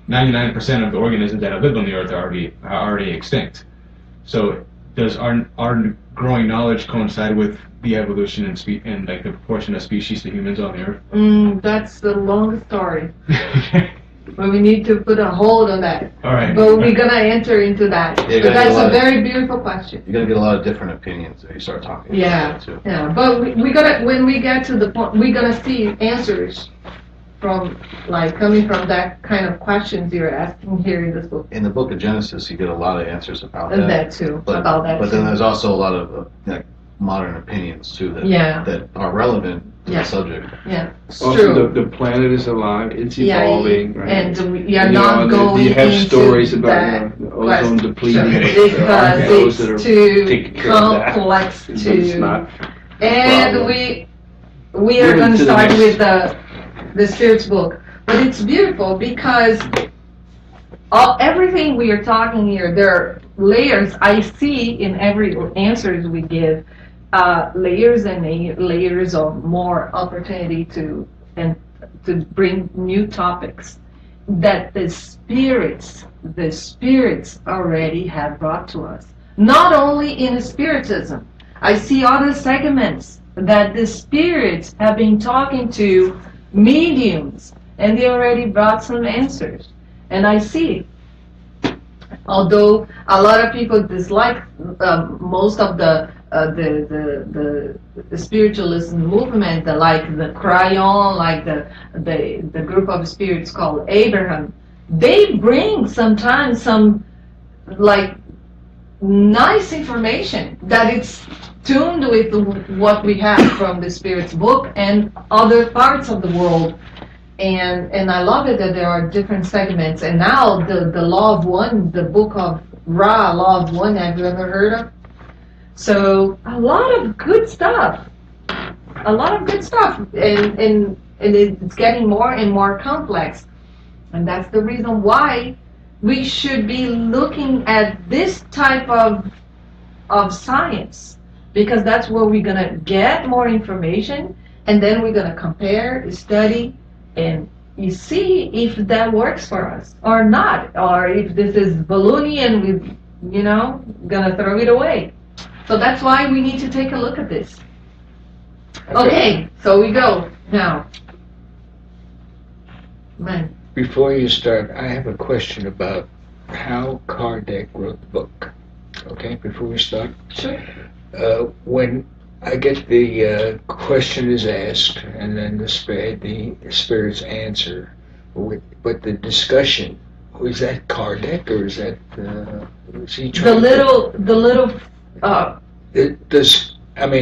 99% of the organisms that have lived on the earth are already extinct. So does our growing knowledge coincide with the evolution and like the proportion of species to humans on the earth? That's the long story. But we need to put a hold on that. All right. But we're gonna enter into that. Yeah, but that's a very beautiful question. You're gonna get a lot of different opinions if you start talking. Yeah. About that too. Yeah. But we gotta, when we get to the point, we're gonna see answers from coming from that kind of questions you're asking here in this book. In the book of Genesis, you get a lot of answers about And that. that too. But Then there's also a lot of modern opinions too that are relevant to the subject. Yeah, it's Also, true. the planet is alive; it's evolving, right? And we are not going you have into stories about that ozone depleting because those that it's are too taking care of that. complex It's to. not And problem. we are Moving going to to the start next. with the Spirit's book, but it's beautiful because everything we are talking here, there are layers I see in every answers we give. Layers and layers of more opportunity to bring new topics that the spirits already have brought to us. Not only in Spiritism, I see other segments that the spirits have been talking to mediums, and they already brought some answers. And I see, although a lot of people dislike most of the spiritualism movement, like the Cryon, like the group of spirits called Abraham, they bring sometimes some like nice information that it's tuned with what we have from the Spirit's book and other parts of the world. And I love it that there are different segments. And now the Law of One, the book of Ra, Law of One, have you ever heard of? So a lot of good stuff. And it's getting more and more complex. And that's the reason why we should be looking at this type of science, because that's where we're going to get more information, and then we're going to compare, study, and you see if that works for us or not, or if this is balloony and we're going to throw it away. So that's why we need to take a look at this. Okay, so we go now. Man. Before you start, I have a question about how Kardec wrote the book. Okay, before we start. Sure. When I get the question is asked, and then the spirits answer, but the discussion, is that Kardec or is that is he trying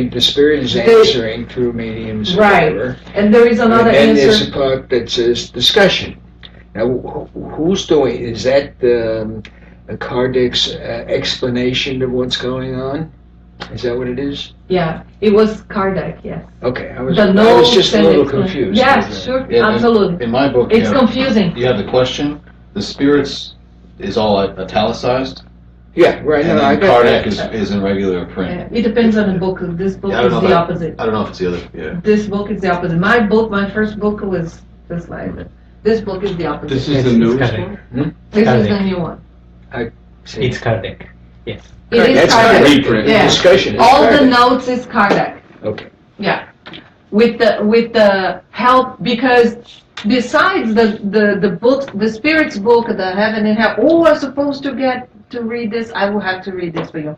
the spirit is answering through mediums, right? Whatever. And there is another and then answer. There's a part that says discussion. Now, who's doing? Is that Kardec's explanation of what's going on? Is that what it is? Yeah, it was Kardec. Yes. Okay, I was just a little confused. Yes, sure, absolutely. In my book, it's confusing. You have the question. The spirits is all italicized. Yeah, right. And then Kardec is in regular print. Yeah, it depends on the book. This book is the opposite. I don't know if it's the other. Yeah. This book is the opposite. My first book was just like that. This book is the opposite. This is the newest one? This is the new one. It's Kardec. Yes. It is Kardec. Reprint. Yeah. Discussion. All Kardec. the notes is Kardec. Okay. Yeah. With the help, because besides the books, the Spirit's book, the Heaven and Hell, I'm supposed to read this. I will have to read this for you.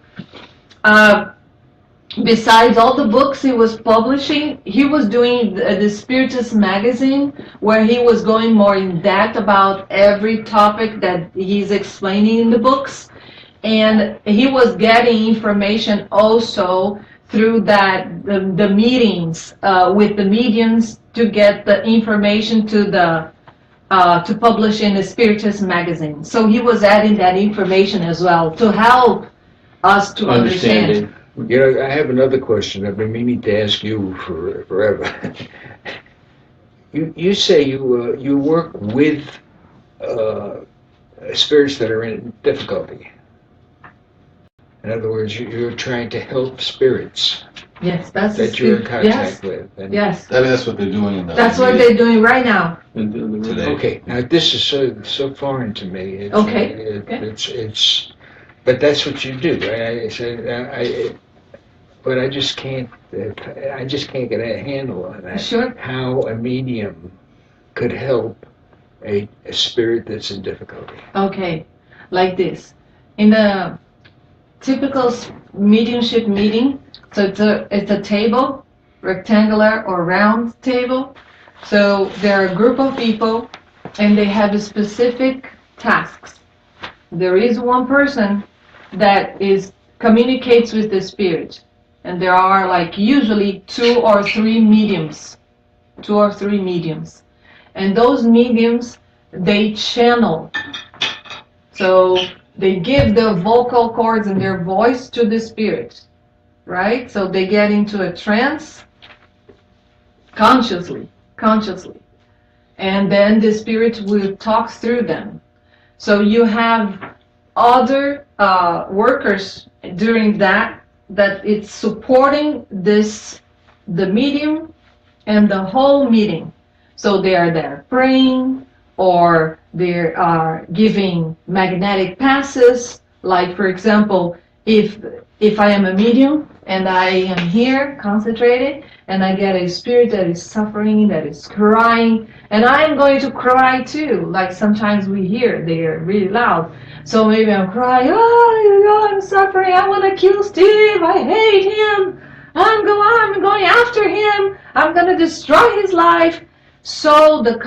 Besides all the books he was publishing, he was doing the Spiritist magazine, where he was going more in depth about every topic that he's explaining in the books. And he was getting information also through the meetings with the mediums to get the information to to publish in the Spiritist magazine. So he was adding that information as well to help us to understand. You know, I have another question I've been meaning to ask you for forever. You say you work with spirits that are in difficulty. In other words, you're trying to help spirits. Yes, that's that you're in contact with. And yes. I mean, that's what they're doing in the That's what they're doing right now. today. Okay, now this is so foreign to me. It's, Okay. It's, but that's what you do, right? But I just can't get a handle on that. Sure. How a medium could help a spirit that's in difficulty. Okay, like this. In the typical mediumship meeting, so it's a table, rectangular or round table. So there are a group of people and they have specific tasks. There is one person that communicates with the spirit, and there are like usually 2 or 3 mediums. And those mediums, they channel. So they give their vocal cords and their voice to the spirit, right? So they get into a trance consciously. And then the spirit will talk through them. So you have other workers during that it's supporting the medium and the whole meeting. So they are there praying, or they are giving magnetic passes. Like, for example, if I am a medium and I am here concentrated and I get a spirit that is suffering, that is crying, and I am going to cry too. Like sometimes we hear they are really loud. So maybe I'm crying, oh, I'm suffering, I want to kill Steve, I hate him, I'm going after him, I'm going to destroy his life. So the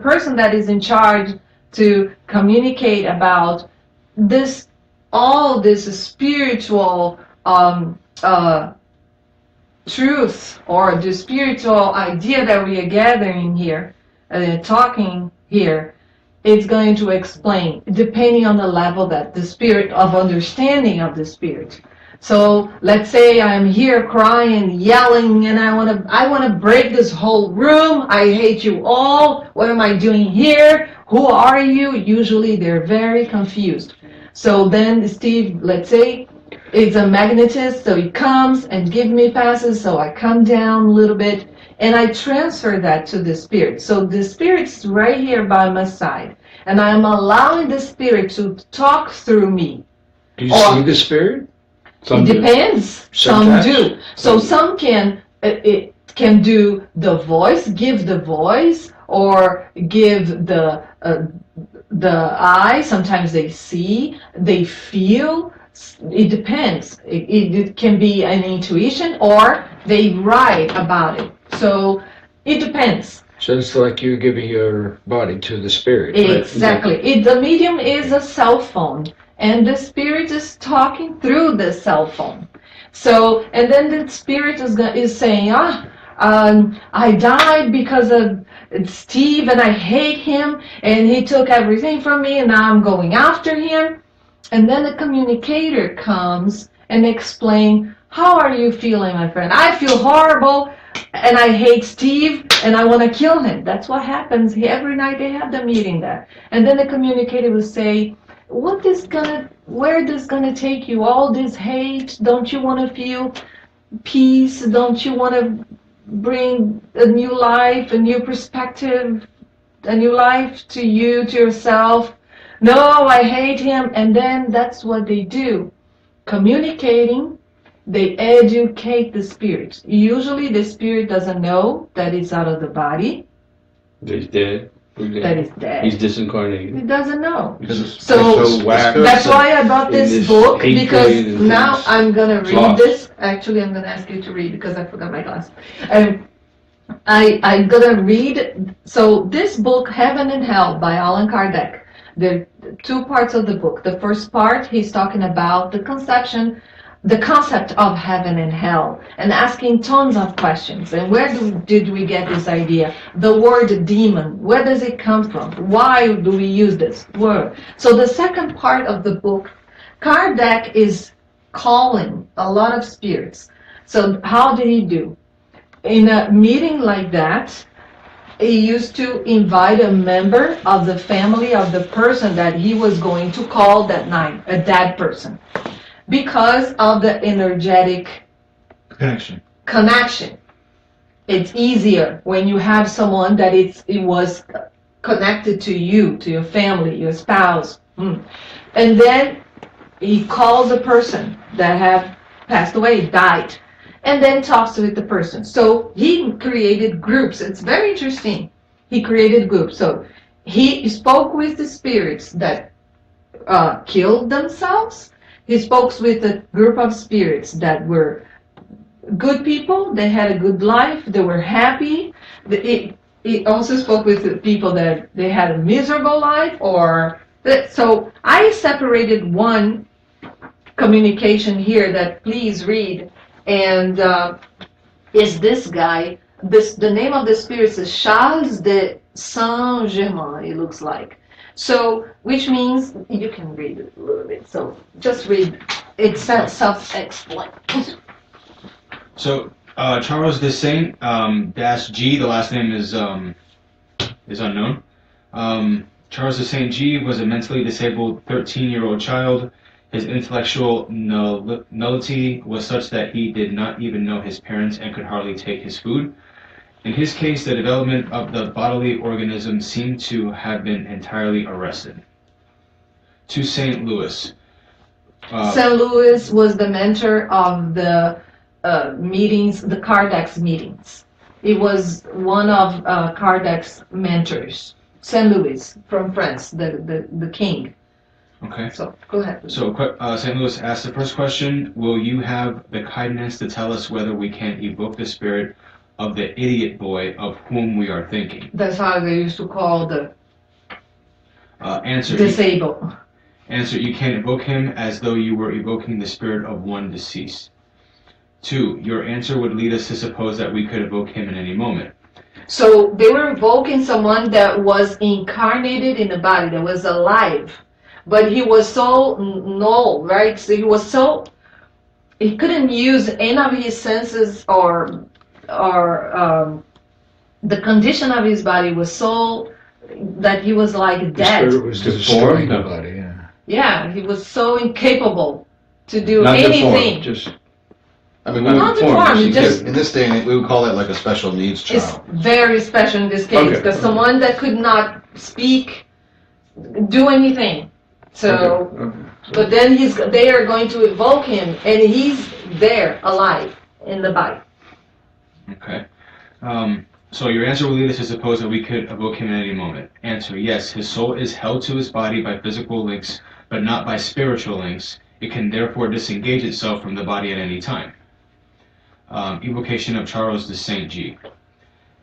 person that is in charge to communicate about this, all this spiritual truth, or the spiritual idea that we are gathering here, talking here, it's going to explain, depending on the level that the spirit of understanding of the spirit. So let's say I'm here crying, yelling, and I want to break this whole room. I hate you all. What am I doing here? Who are you? Usually they're very confused. So then Steve, let's say, is a magnetist, so he comes and gives me passes, so I come down a little bit, and I transfer that to the spirit. So the spirit's right here by my side, and I'm allowing the spirit to talk through me. Do you see the spirit? Some it depends. Some do. So some can do the voice, give the voice, or give the eye. Sometimes they see, they feel. It depends. It can be an intuition, or they write about it. So it depends. So it's like you're giving your body to the spirit. Exactly. Right? The medium is a cell phone, and the spirit is talking through the cell phone. So, and then the spirit is saying, I died because of Steve, and I hate him, and he took everything from me, and now I'm going after him. And then the communicator comes and explains, how are you feeling, my friend? I feel horrible, and I hate Steve, and I want to kill him. That's what happens. Every night they have the meeting there. And then the communicator will say, where this gonna take you? All this hate? Don't you want to feel peace? Don't you want to bring a new life, a new perspective, a new life to you, to yourself? No, I hate him. And then that's what they do. Communicating, they educate the spirit. Usually the spirit doesn't know that it's out of the body. He's dead. That is dead. He's disincarnated. He doesn't know. So that's why I brought this book, because now I'm going to read this. Actually, I'm going to ask you to read because I forgot my glass. I'm going to read. So this book, Heaven and Hell by Allan Kardec. There are 2 parts of the book. The first part, he's talking about the conception the concept of heaven and hell, and asking tons of questions. And where did we get this idea? The word demon, where does it come from? Why do we use this word? So the second part of the book, Kardec is calling a lot of spirits. So how did he do? In a meeting like that, he used to invite a member of the family of the person that he was going to call that night, a dead person, because of the energetic connection. It's easier when you have someone that it was connected to you, to your family, your spouse. And then he calls the person that have passed away, died, and then talks with the person. So he created groups. It's very interesting. He created groups. So he spoke with the spirits that killed themselves. He spoke with a group of spirits that were good people. They had a good life. They were happy. He also spoke with the people that they had a miserable life. So I separated one communication here that please read, and is this guy. The name of the spirit is Charles de Saint-Germain, it looks like. So, which means, you can read it a little bit, so just read, it's self-explained. So, Charles de Saint, G, the last name is unknown. Charles de Saint G was a mentally disabled 13-year-old child. His intellectual nullity was such that he did not even know his parents and could hardly take his food. In his case, the development of the bodily organism seemed to have been entirely arrested. To St. Louis. St. Louis was the mentor of the meetings, the Kardec's meetings. He was one of Kardec's mentors. St. Louis from France, the king. Okay. So, go ahead. So, St. Louis asked the first question, will you have the kindness to tell us whether we can evoke the spirit of the idiot boy of whom we are thinking? That's how they used to call the answer. Disabled. Answer, you can evoke him as though you were evoking the spirit of one deceased. 2, your answer would lead us to suppose that we could evoke him in any moment. So, they were evoking someone that was incarnated in the body, that was alive. But he was so null, right? So he couldn't use any of his senses or the condition of his body was so that he was like dead. The spirit was destroying the body, yeah. Yeah, he was so incapable to do Not anything. Deformed, Not deformed, just in this day and age, we would call that like a special needs child. It's very special in this case, because someone that could not speak, do anything. So, but then they are going to evoke him, and he's there, alive, in the body. Okay. So your answer will lead us to suppose that we could evoke him at any moment. Answer, yes, his soul is held to his body by physical links, but not by spiritual links. It can therefore disengage itself from the body at any time. Evocation of Charles de Saint G.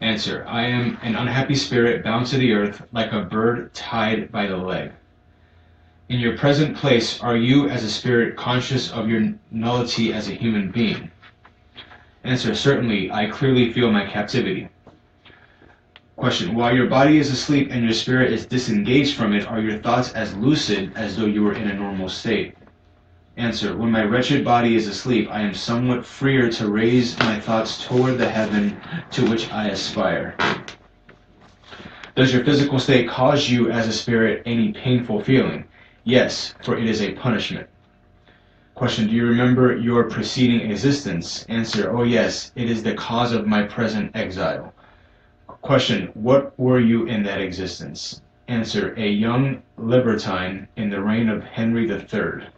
Answer, I am an unhappy spirit bound to the earth like a bird tied by the leg. In your present place, are you as a spirit conscious of your nullity as a human being? Answer, certainly, I clearly feel my captivity. Question, while your body is asleep and your spirit is disengaged from it, are your thoughts as lucid as though you were in a normal state? Answer, when my wretched body is asleep, I am somewhat freer to raise my thoughts toward the heaven to which I aspire. Does your physical state cause you as a spirit any painful feeling? Yes, for it is a punishment. Question, do you remember your preceding existence? Answer, oh yes, it is the cause of my present exile. Question, what were you in that existence? Answer, a young libertine in the reign of Henry III.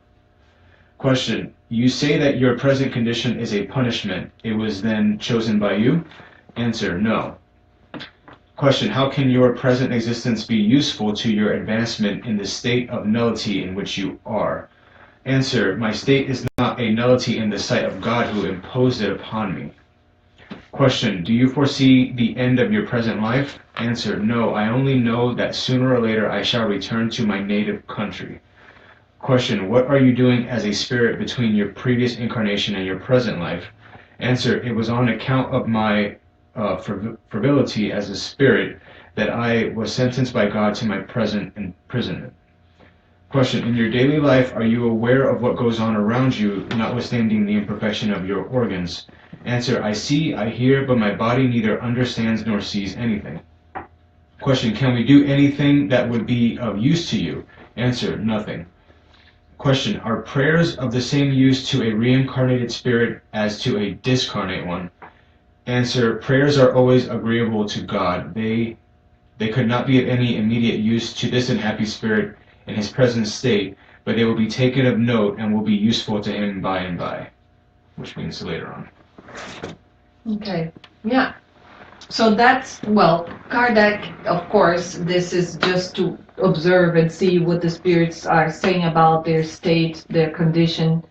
Question, you say that your present condition is a punishment. It was then chosen by you? Answer, no. Question, how can your present existence be useful to your advancement in the state of nullity in which you are? Answer, my state is not a nullity in the sight of God who imposed it upon me. Question, do you foresee the end of your present life? Answer, no, I only know that sooner or later I shall return to my native country. Question, what are you doing as a spirit between your previous incarnation and your present life? Answer, it was on account of my frivolity as a spirit that I was sentenced by God to my present imprisonment. Question, in your daily life, are you aware of what goes on around you, notwithstanding the imperfection of your organs? Answer, I see, I hear, but my body neither understands nor sees anything. Question, can we do anything that would be of use to you? Answer, nothing. Question, are prayers of the same use to a reincarnated spirit as to a discarnate one? Answer, prayers are always agreeable to God. They could not be of any immediate use to this unhappy spirit in his present state, but they will be taken of note and will be useful to him by and by, which means later on. Okay, yeah. So that's, well, Kardec, of course, this is just to observe and see what the spirits are saying about their state, their condition.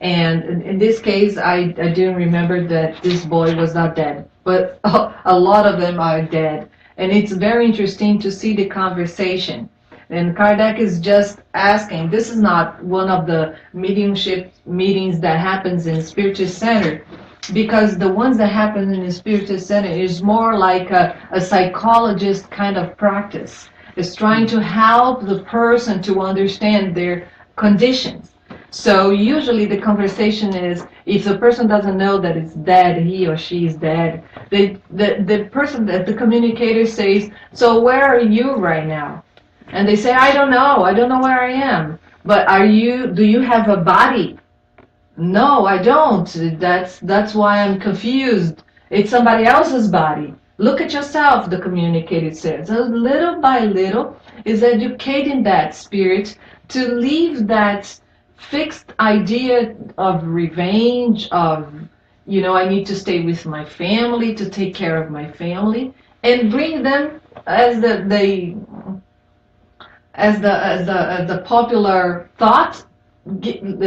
And in this case, I didn't remember that this boy was not dead, but a lot of them are dead. And it's very interesting to see the conversation. And Kardec is just asking, this is not one of the mediumship meetings that happens in Spiritist Center, because the ones that happen in the Spiritist Center is more like a psychologist kind of practice. It's trying to help the person to understand their conditions. So usually the conversation is, if the person doesn't know that it's dead, he or she is dead, the person, that the communicator says, so where are you right now? And they say, I don't know where I am. But do you have a body? No, I don't. That's why I'm confused. It's somebody else's body. Look at yourself, the communicator says. So little by little is educating that spirit to leave that fixed idea of revenge, of, I need to stay with my family, to take care of my family, and bring them as the popular thought, bring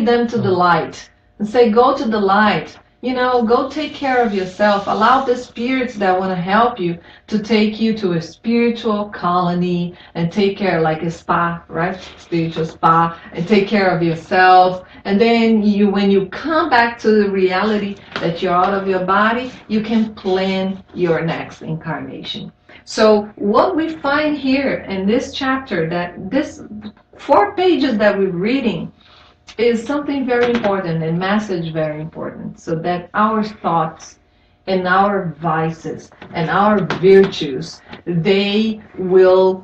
them to the light and say, go to the light, go take care of yourself. Allow the spirits that want to help you to take you to a spiritual colony and take care, like a spa, right? Spiritual spa, and take care of yourself. And then when you come back to the reality that you're out of your body, you can plan your next incarnation. So what we find here in this chapter, that this 4 pages that we're reading, is something very important, and message very important, so that our thoughts and our vices and our virtues, they will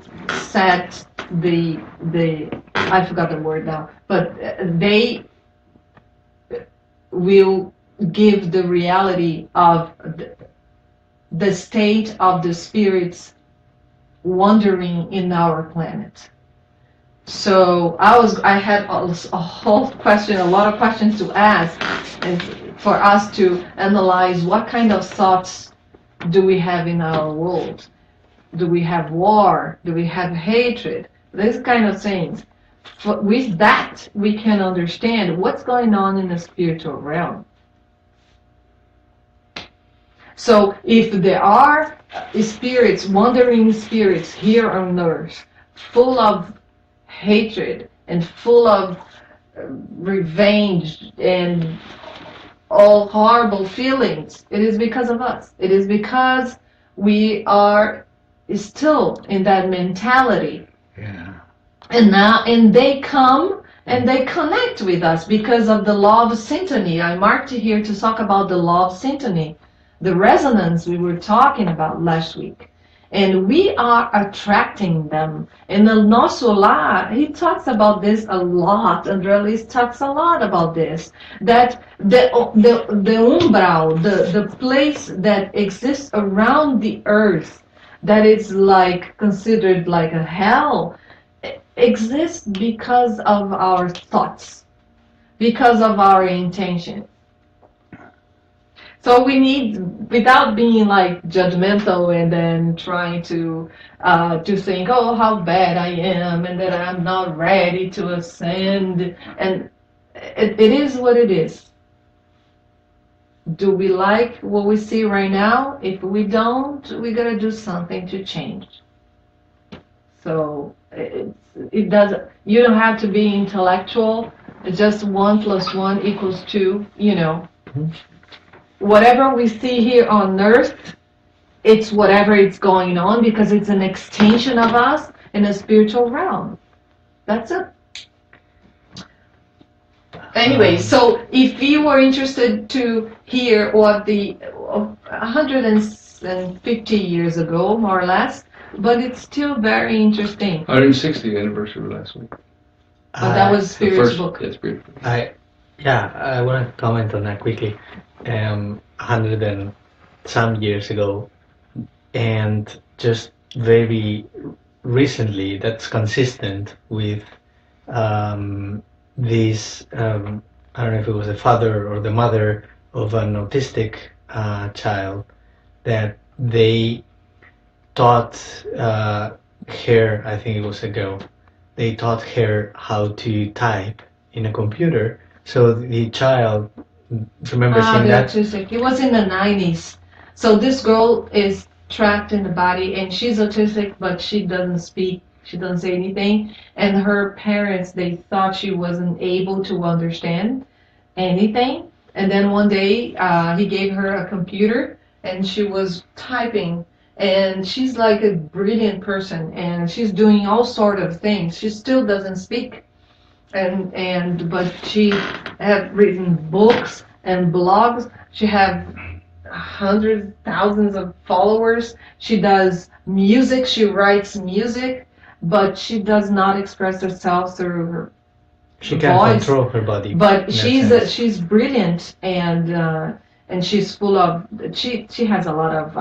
set the I forgot the word now, but they will give the reality of the state of the spirits wandering in our planet. So I had a whole question, a lot of questions to ask, and for us to analyze what kind of thoughts do we have in our world. Do we have war? Do we have hatred? These kind of things. With that, we can understand what's going on in the spiritual realm. So if there are spirits, wandering spirits here on earth, full of hatred and full of revenge and all horrible feelings, it is because of us. It is because we are still in that mentality. Yeah. And they come and they connect with us because of the law of syntony. I marked it here to talk about the law of syntony, the resonance we were talking about last week. And we are attracting them. In the Nosso Lar, he talks about this a lot. André Luiz talks a lot about this. That the umbral, the place that exists around the earth, that is like considered like a hell, exists because of our thoughts, because of our intention. So we need, without being like judgmental and then trying to think, oh, how bad I am and that I'm not ready to ascend. And it is what it is. Do we like what we see right now? If we don't, we gotta do something to change. So it doesn't. You don't have to be intellectual. It's just 1 + 1 = 2. You know, whatever we see here on Earth, it's whatever it's going on because it's an extension of us in a spiritual realm. That's it. Anyway, so if you were interested to hear what the 150 years ago, more or less, but it's still very interesting. 160th anniversary last week. But that was Spirit's book. Yeah, Spirit. I want to comment on that quickly. 100 and some years ago, and just very recently, that's consistent with this. I don't know if it was the father or the mother of an autistic child, that they taught her, I think it was a girl, they taught her how to type in a computer. So the child, remember seeing that? Autistic. It was in the 90s. So this girl is trapped in the body, and she's autistic, but she doesn't speak. She doesn't say anything. And her parents, they thought she wasn't able to understand anything. And then one day, he gave her a computer, and she was typing. And she's like a brilliant person, and she's doing all sort of things. She still doesn't speak, but she have written books and blogs. She have hundreds, thousands of followers. She does music. She writes music, but she does not express herself through her She can't voice. control her body. But she's brilliant, and she's full of. She has a lot of.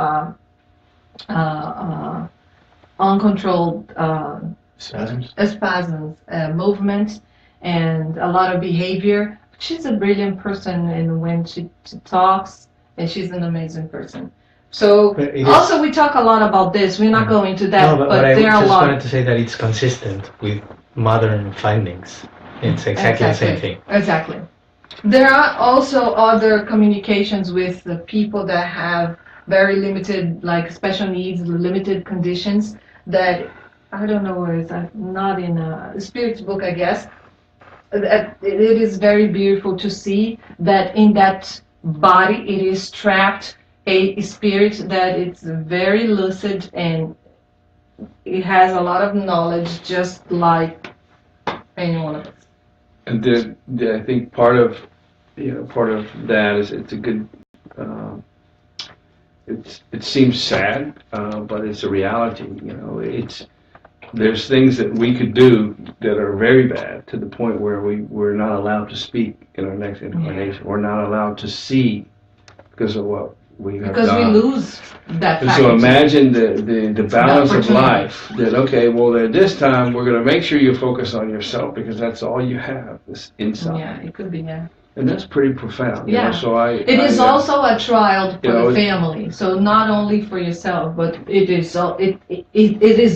Uncontrolled spasms, movements, and a lot of behavior. She's a brilliant person, and when she talks, and she's an amazing person. So also we talk a lot about this. We're not going to that, no, but I there are a just lot. wanted to say that it's consistent with modern findings. It's exactly the same thing. Exactly. There are also other communications with the people that have very limited, like special needs, limited conditions that, I don't know where it's not in a Spirit's book, I guess. It is very beautiful to see that in that body it is trapped a spirit that it's very lucid and it has a lot of knowledge, just like any one of us. And I think part of that is it's a good. It seems sad, but it's a reality. You know, there's things that we could do that are very bad to the point where we're not allowed to speak in our next incarnation. We're not allowed to see because of what we have because done. we lose that. And so imagine the balance of life. That okay, well at this time we're going to make sure you focus on yourself because that's all you have, this inside. Yeah, it could be. Yeah. And that's pretty profound. Yeah. You know, so it is also a trial for the family. So not only for yourself, but it is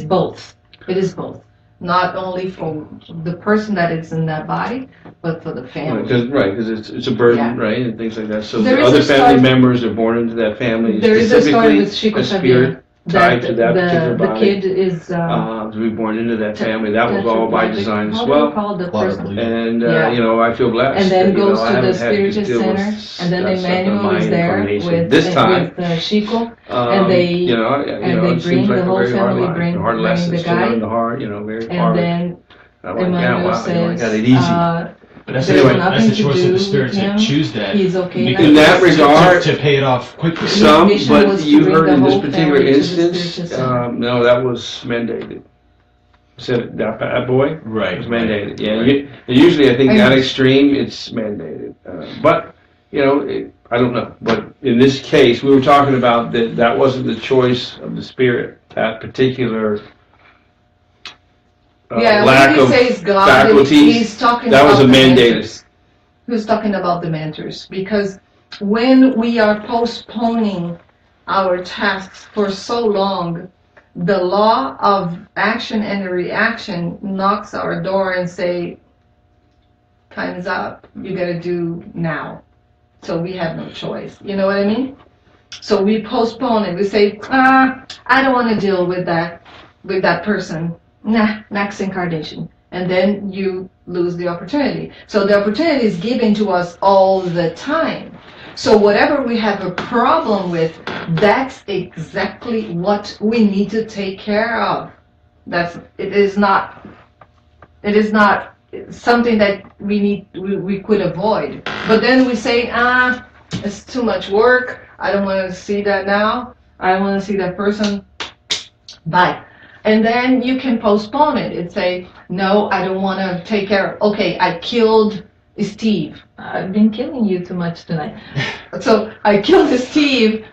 both. It is both. Not only for the person that is in that body, but for the family. Because it's a burden, right, and things like that. So there the other family members are born into that family. There is a story with Chico a spirit tied to that particular the body. kid is to be born into that family. That was all by design as well. And I feel blessed. And then goes I to the haven't had to Spiritist deal with Center, and then that stuff in Emmanuel my is there incarnation. This time, with Chico, and they it bring seems like the a whole very hard family, life. bring Hard lessons the to learn guy, the hard, very and hard. then I'm like, Emmanuel I says, got it easy. But that's there's the nothing choice to of do the spirit with him. to choose that. He's okay. In that regard, to pay it off quickly. Some, mission but was to you bring heard the in this whole particular family to the instance, Spiritist Center. no, that was mandated. Said that boy Right. was mandated. Yeah, Right. usually I think that extreme it's mandated. But I don't know. But in this case, we were talking about that wasn't the choice of the spirit. That particular lack of God, faculties. he's talking That was about a the mandated. mentors. He was talking about the mentors, because when we are postponing our tasks for so long, the law of action and reaction knocks our door and say, time's up, you gotta do now. So we have no choice. You know what I mean? So we postpone it. We say, I don't want to deal with that person. nah, next incarnation. And then you lose the opportunity. So the opportunity is given to us all the time. So whatever we have a problem with, that's exactly what we need to take care of. It is not something that we could avoid. But then we say, it's too much work. I don't want to see that now. I don't want to see that person. Bye. And then you can postpone it and say, no, I don't want to take care of, okay, I killed Steve. I've been killing you too much tonight. So I killed Steve,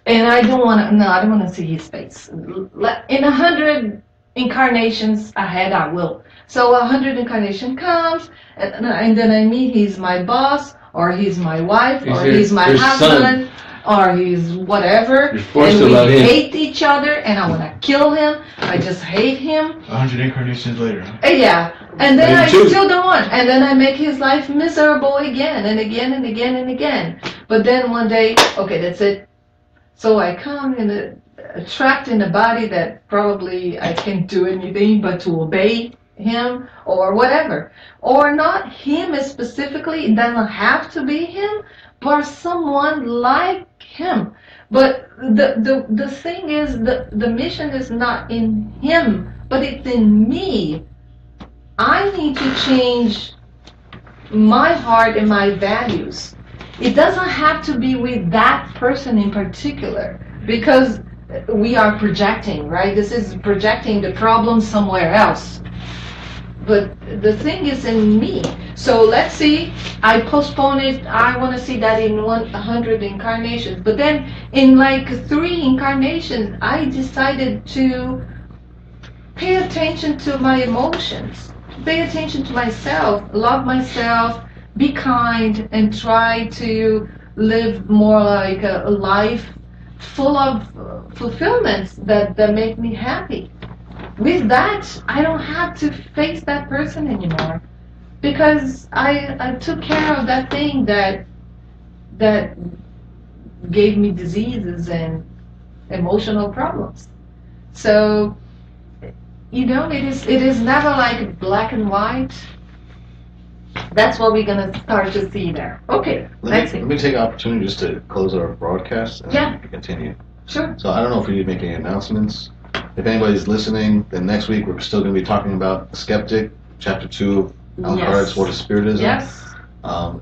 and I don't want to see his face. In 100 incarnations ahead, I will. So 100 incarnation comes, and then I meet, he's my boss, or he's my wife, or he's my husband, or he's whatever, and we hate each other, and I want to kill him. I just hate him. 100 incarnations later. Huh? Yeah, and then I still don't want, and then I make his life miserable again and again and again and again. But then one day, okay, that's it. So I come trapped in a body that probably I can't do anything but to obey him or whatever, or not him specifically. It doesn't have to be him, but someone like him. But the thing is, the mission is not in him, but it's in me. I need to change my heart and my values. It doesn't have to be with that person in particular, because we are projecting, right? This is projecting the problem somewhere else. But the thing is in me. So let's see, I postpone it. I want to see that in 100 incarnations. But then in like 3 incarnations, I decided to pay attention to my emotions, pay attention to myself, love myself, be kind, and try to live more like a life full of fulfillments that make me happy. With that, I don't have to face that person anymore, because I took care of that thing that gave me diseases and emotional problems. So, it is never like black and white. That's what we're gonna start to see there. Okay, let me take an opportunity just to close our broadcast and Yeah. continue. Sure. So I don't know if we need to make any announcements. If anybody's listening, then next week we're still going to be talking about Skeptic, Chapter 2 of Allan Kardec's Word of Spiritism. Yes.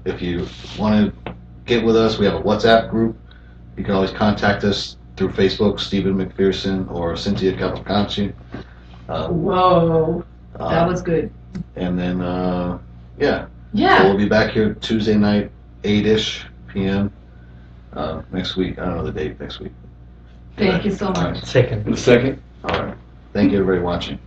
If you want to get with us, we have a WhatsApp group. You can always contact us through Facebook, Stephen McPherson or Cynthia Cavalcanti. Whoa, that was good. And then, yeah. Yeah. So we'll be back here Tuesday night, 8-ish p.m. Next week. I don't know the date next week. Thank you so much. Second. The second. All right. Thank you, everybody watching.